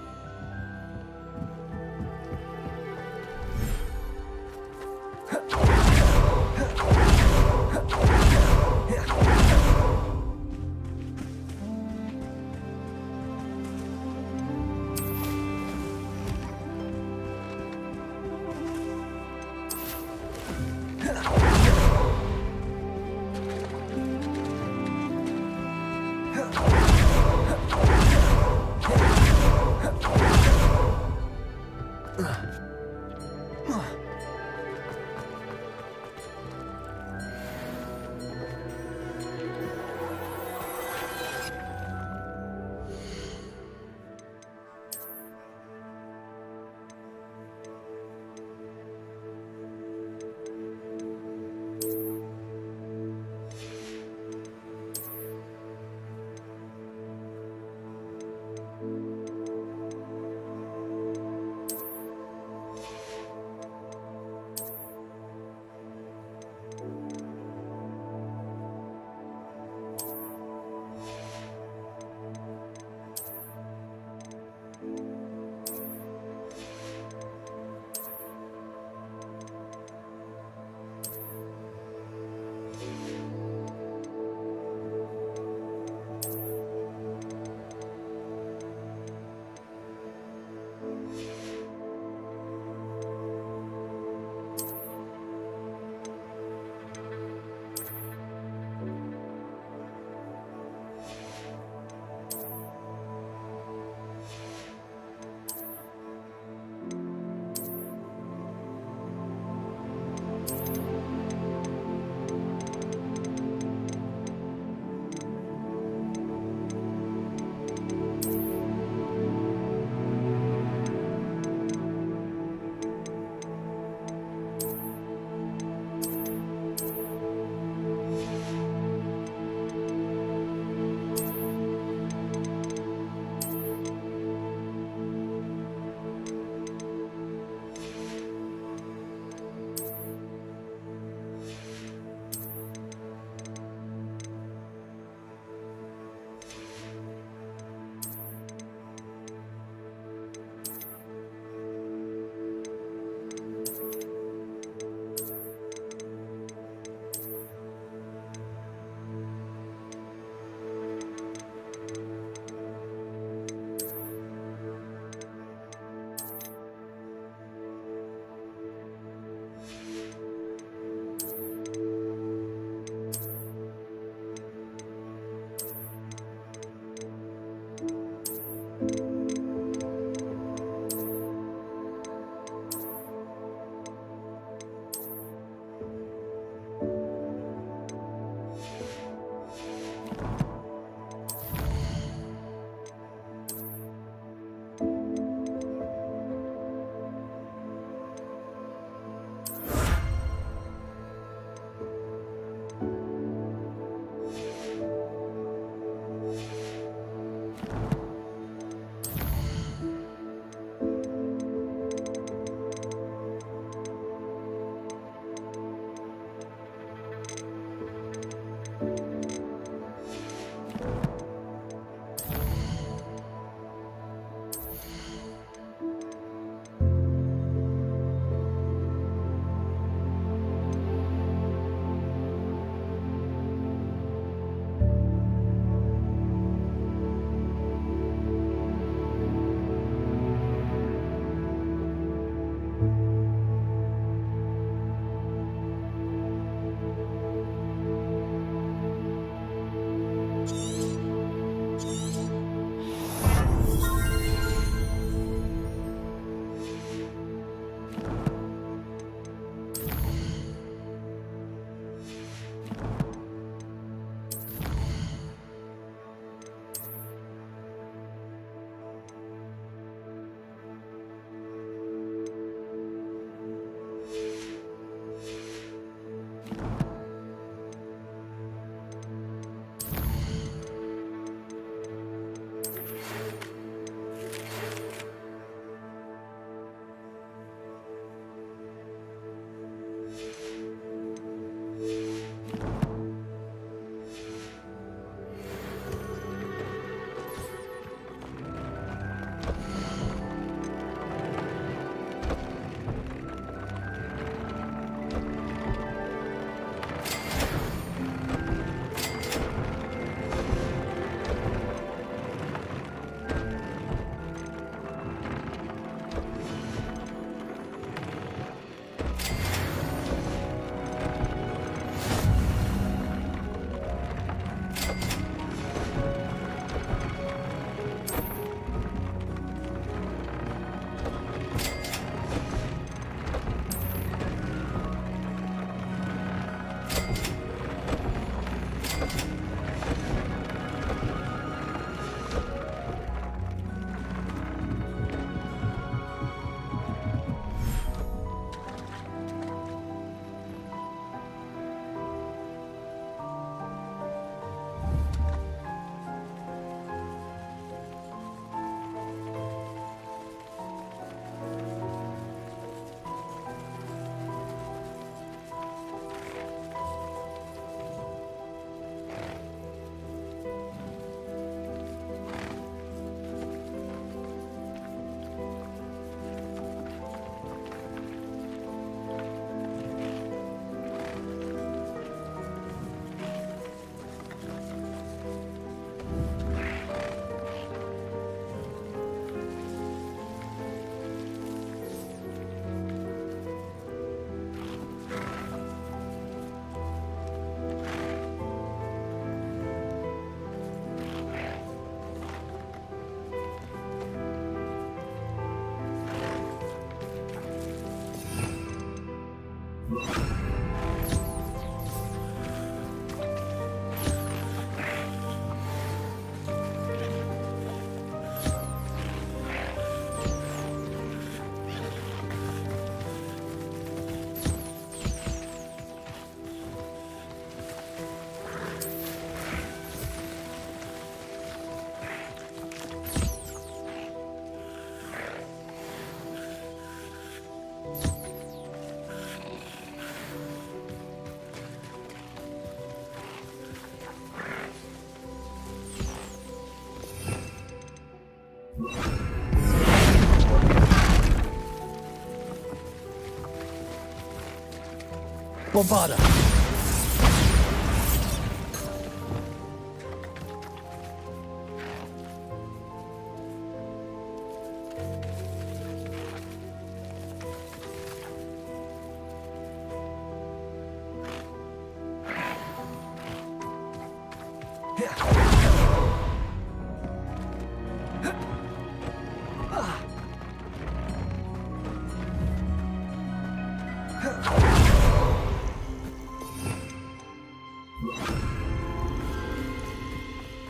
Bombarda.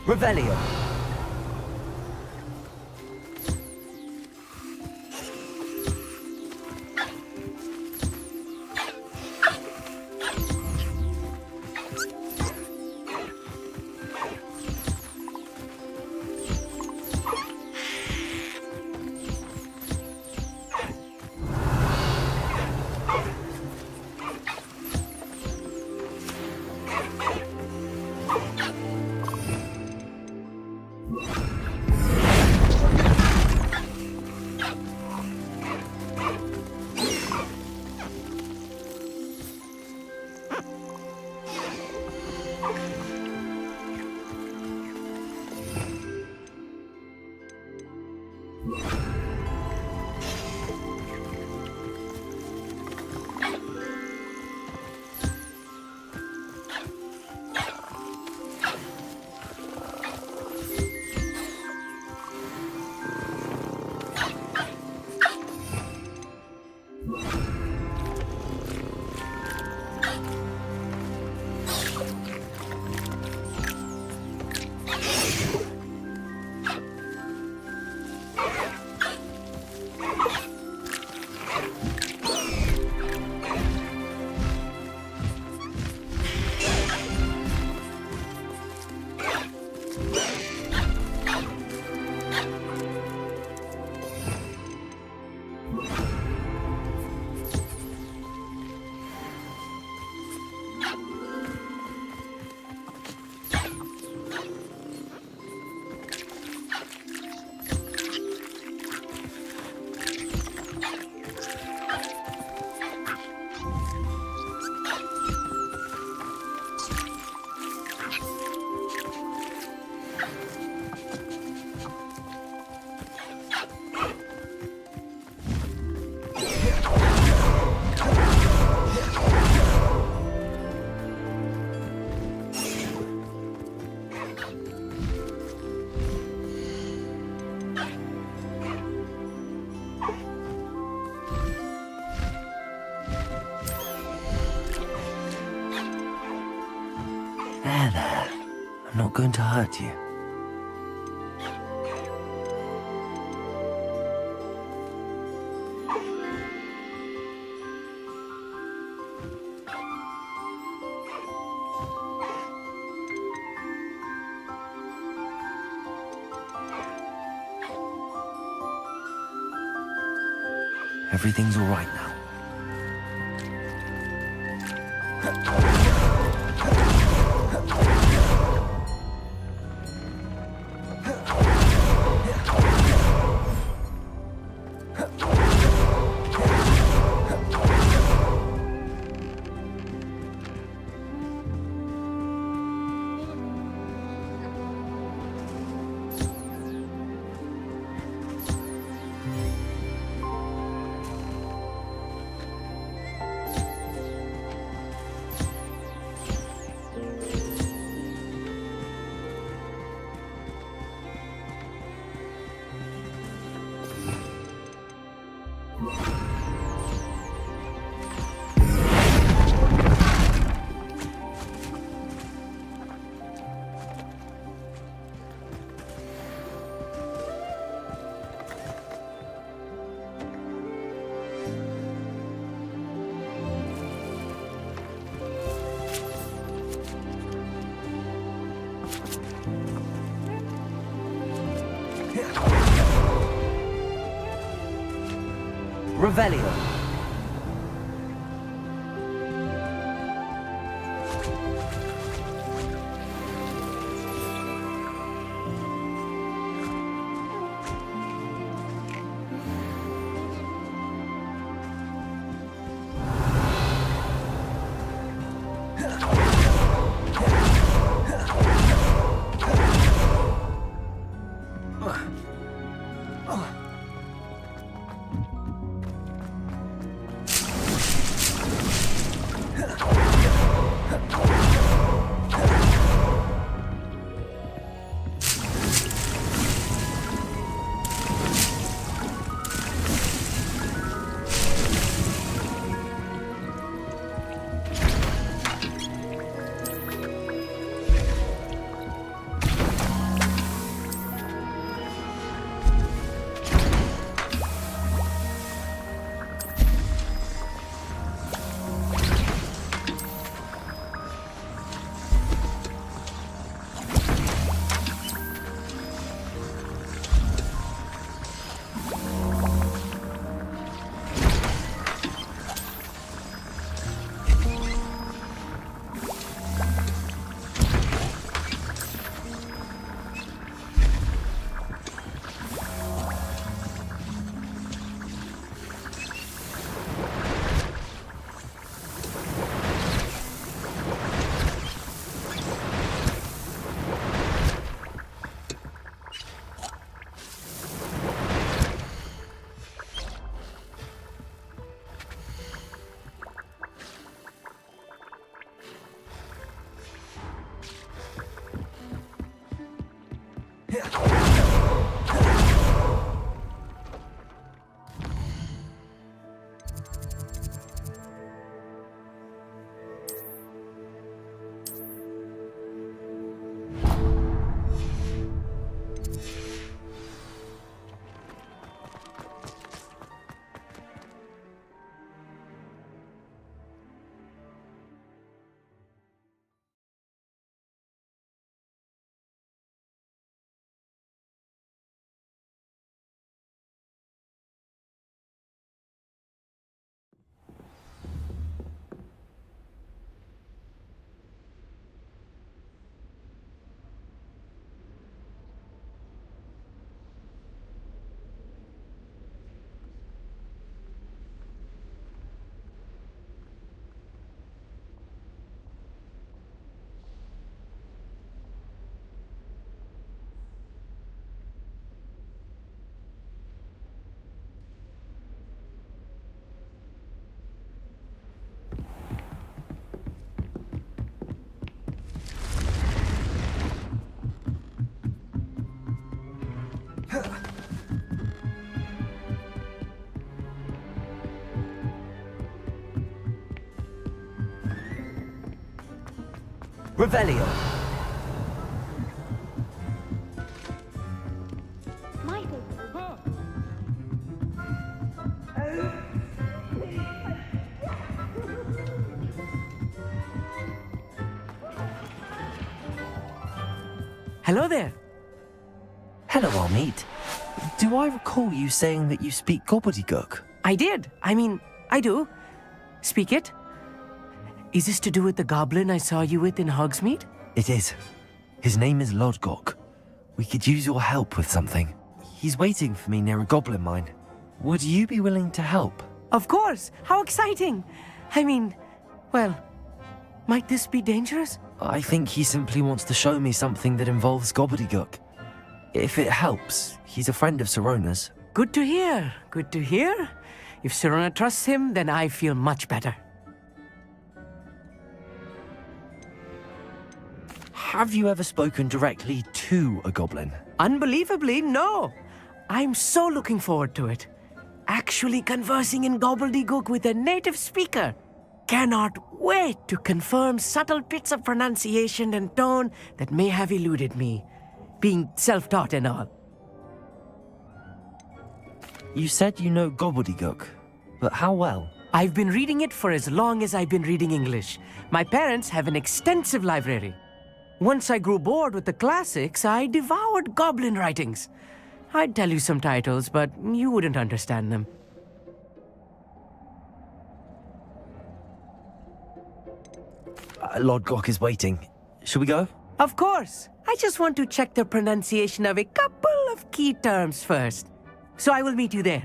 Revelio. There. I'm not going to hurt you. Everything's all right now. Revelio. Revelio. My favorite. Hello there. Hello, Armeet. Do I recall you saying that you speak gobbledygook? I did. I do. Speak it. Is this to do with the goblin I saw you with in Hogsmeade? It is. His name is Lodgok. We could use your help with something. He's waiting for me near a goblin mine. Would you be willing to help? Of course. How exciting. Well, might this be dangerous? I think he simply wants to show me something that involves gobbledygook. If it helps, he's a friend of Sirona's. Good to hear. Good to hear. If Sirona trusts him, then I feel much better. Have you ever spoken directly to a goblin? Unbelievably, no. I'm so looking forward to it. Actually conversing in gobbledygook with a native speaker. Cannot wait to confirm subtle bits of pronunciation and tone that may have eluded me, being self-taught and all. You said you know gobbledygook, but how well? I've been reading it for as long as I've been reading English. My parents have an extensive library. Once I grew bored with the classics, I devoured goblin writings. I'd tell you some titles, but you wouldn't understand them. Lodgok is waiting. Shall we go? Of course. I just want to check the pronunciation of a couple of key terms first. So I will meet you there.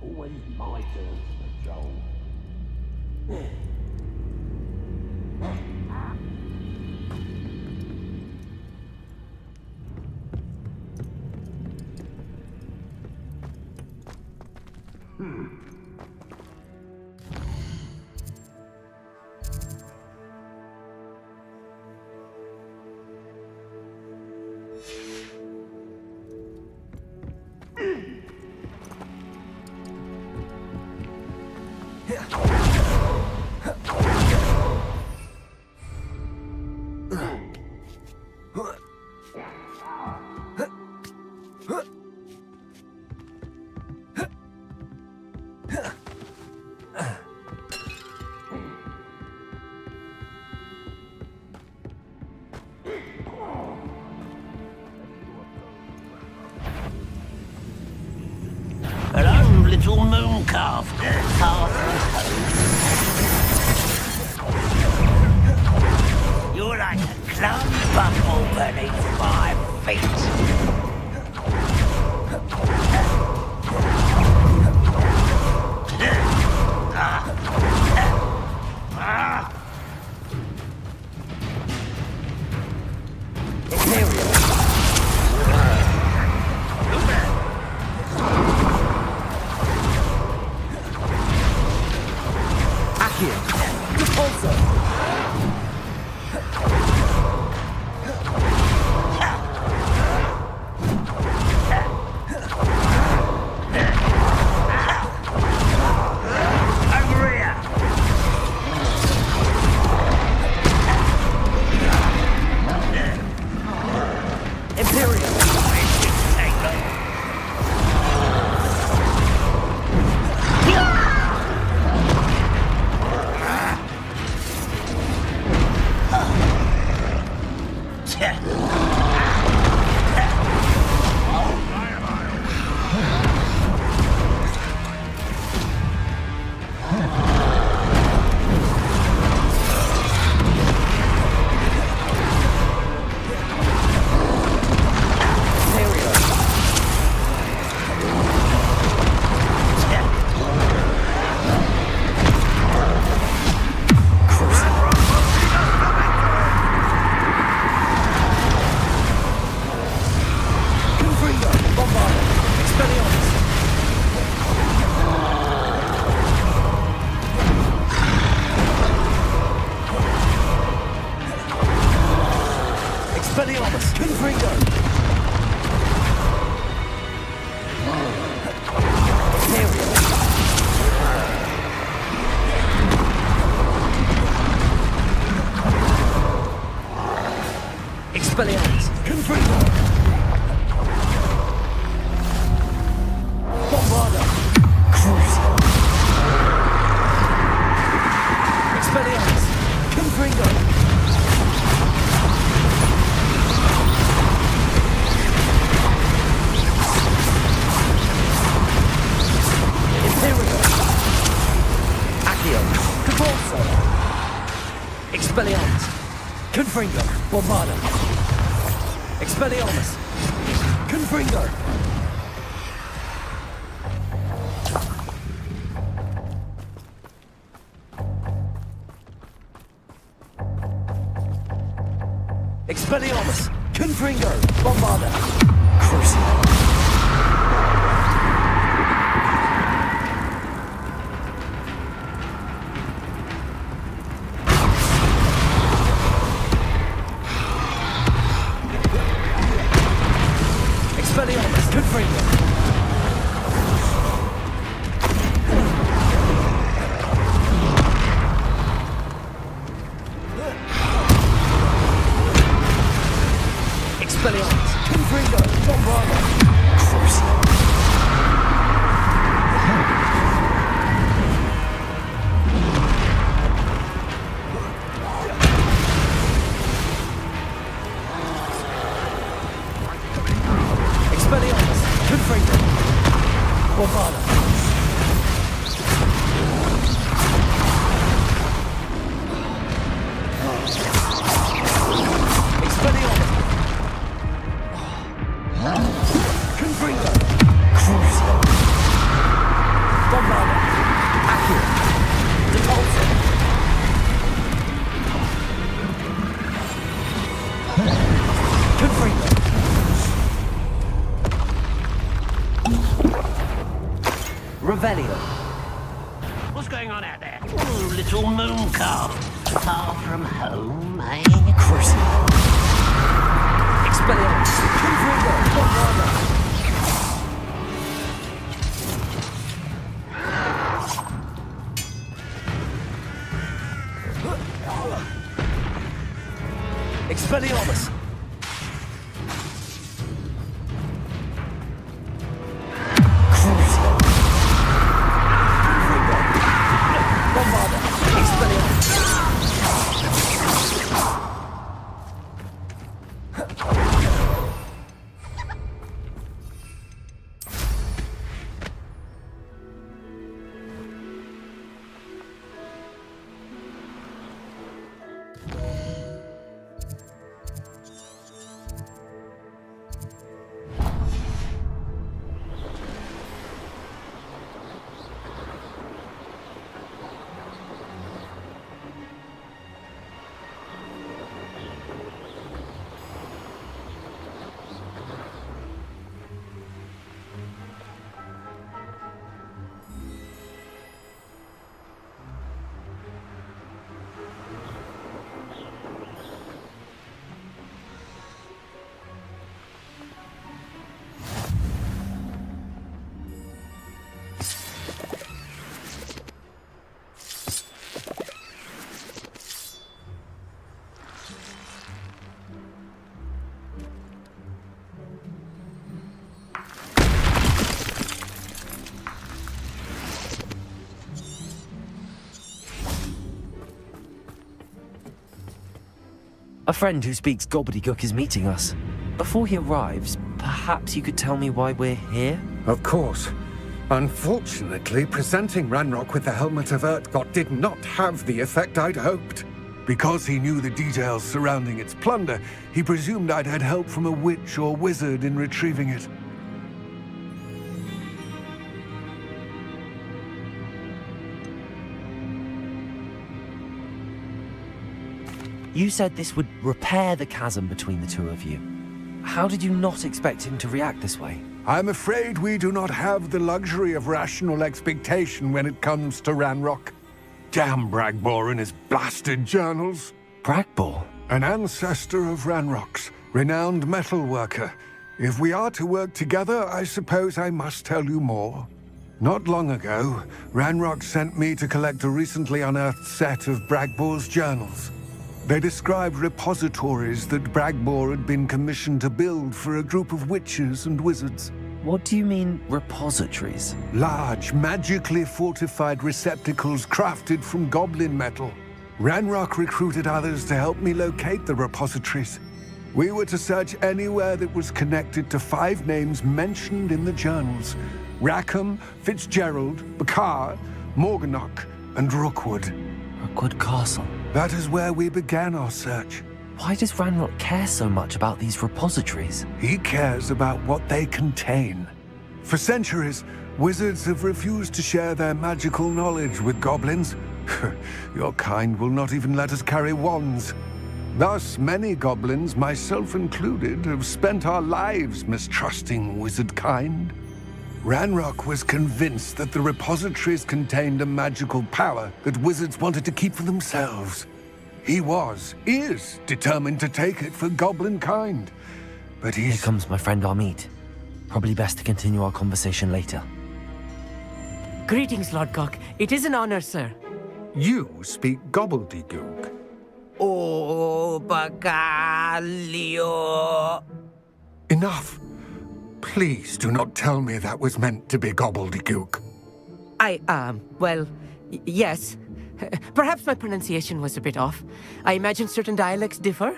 Always my turn, Joel. Hello, little moon calf. You're like a club buckle beneath my feet. Expelliarmus! Confringo! Expelliarmus! Confringo! Bombarda! Crucial! Expelliarmus! Confringo! Imperial! Accio! Cavalso! Expelliarmus! Confringo! Bombarda! Expelliarmus! Confringo! Expelliarmus! Confringo! Bombarda! Crucial! Expelliarmus! Confringo! Expelliarmus! Confringo! Bombarda! Crucial! Expelliarmus! Confringo! Bombarda! Expelliarmus! Confringo! Crucial! Bombarda! Accio! Depulso! Confringo! Revelio! What's going on out there? Oh, little moon calf. Far from home, eh? Crucial! Expelliarmus! Confringo! Bombarda! Expelliarmus! Crucial! Confringo! Bombarda! Expelliarmus! A friend who speaks gobbledygook is meeting us. Before he arrives, perhaps you could tell me why we're here? Of course. Unfortunately, presenting Ranrock with the Helmet of Urtkot did not have the effect I'd hoped. Because he knew the details surrounding its plunder, he presumed I'd had help from a witch or wizard in retrieving it. You said this would repair the chasm between the two of you. How did you not expect him to react this way? I'm afraid we do not have the luxury of rational expectation when it comes to Ranrock. Damn Bragbor and his blasted journals. Bragbor? An ancestor of Ranrock's, renowned metal worker. If we are to work together, I suppose I must tell you more. Not long ago, Ranrock sent me to collect a recently unearthed set of Bragbor's journals. They described repositories that Bragbor had been commissioned to build for a group of witches and wizards. What do you mean, repositories? Large, magically fortified receptacles crafted from goblin metal. Ranrock recruited others to help me locate the repositories. We were to search anywhere that was connected to 5 names mentioned in the journals: Rackham, Fitzgerald, Bakar, Morganach, and Rookwood. Rookwood Castle. That is where we began our search. Why does Ranrock care so much about these repositories? He cares about what they contain. For centuries, wizards have refused to share their magical knowledge with goblins. Your kind will not even let us carry wands. Thus, many goblins, myself included, have spent our lives mistrusting wizard kind. Ranrock was convinced that the repositories contained a magical power that wizards wanted to keep for themselves. He is determined to take it for goblin kind. But Here comes my friend Amit. Probably best to continue our conversation later. Greetings, Lord Cock. It is an honor, sir. You speak gobbledygook. Oh, Bagalio. Enough. Please do not tell me that was meant to be gobbledygook. Yes. Perhaps my pronunciation was a bit off. I imagine certain dialects differ.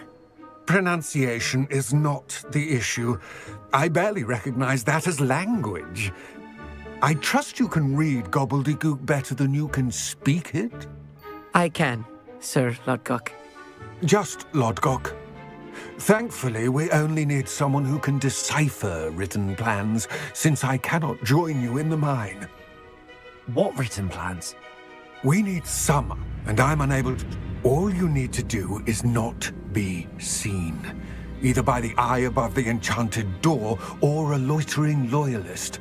Pronunciation is not the issue. I barely recognize that as language. I trust you can read gobbledygook better than you can speak it? I can, Sir Lodgok. Just Lodgok. Thankfully, we only need someone who can decipher written plans, since I cannot join you in the mine. What written plans? We need some, and I'm unable to... All you need to do is not be seen, either by the eye above the enchanted door or a loitering loyalist.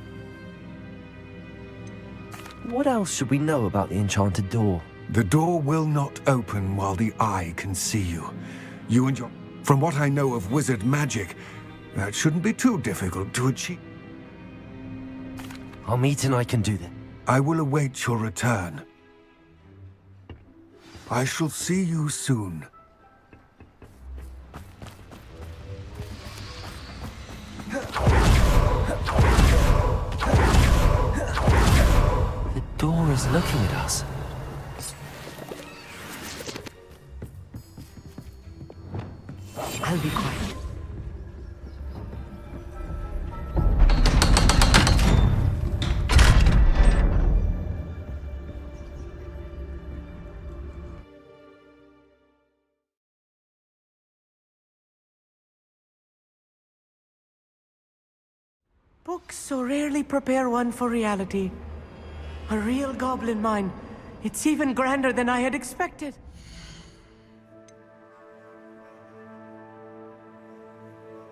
What else should we know about the enchanted door? The door will not open while the eye can see you. You and your... From what I know of wizard magic, that shouldn't be too difficult to achieve. Amit and I can do that. I will await your return. I shall see you soon. The door is looking at us. I'll be quiet. Books so rarely prepare one for reality. A real goblin mine. It's even grander than I had expected.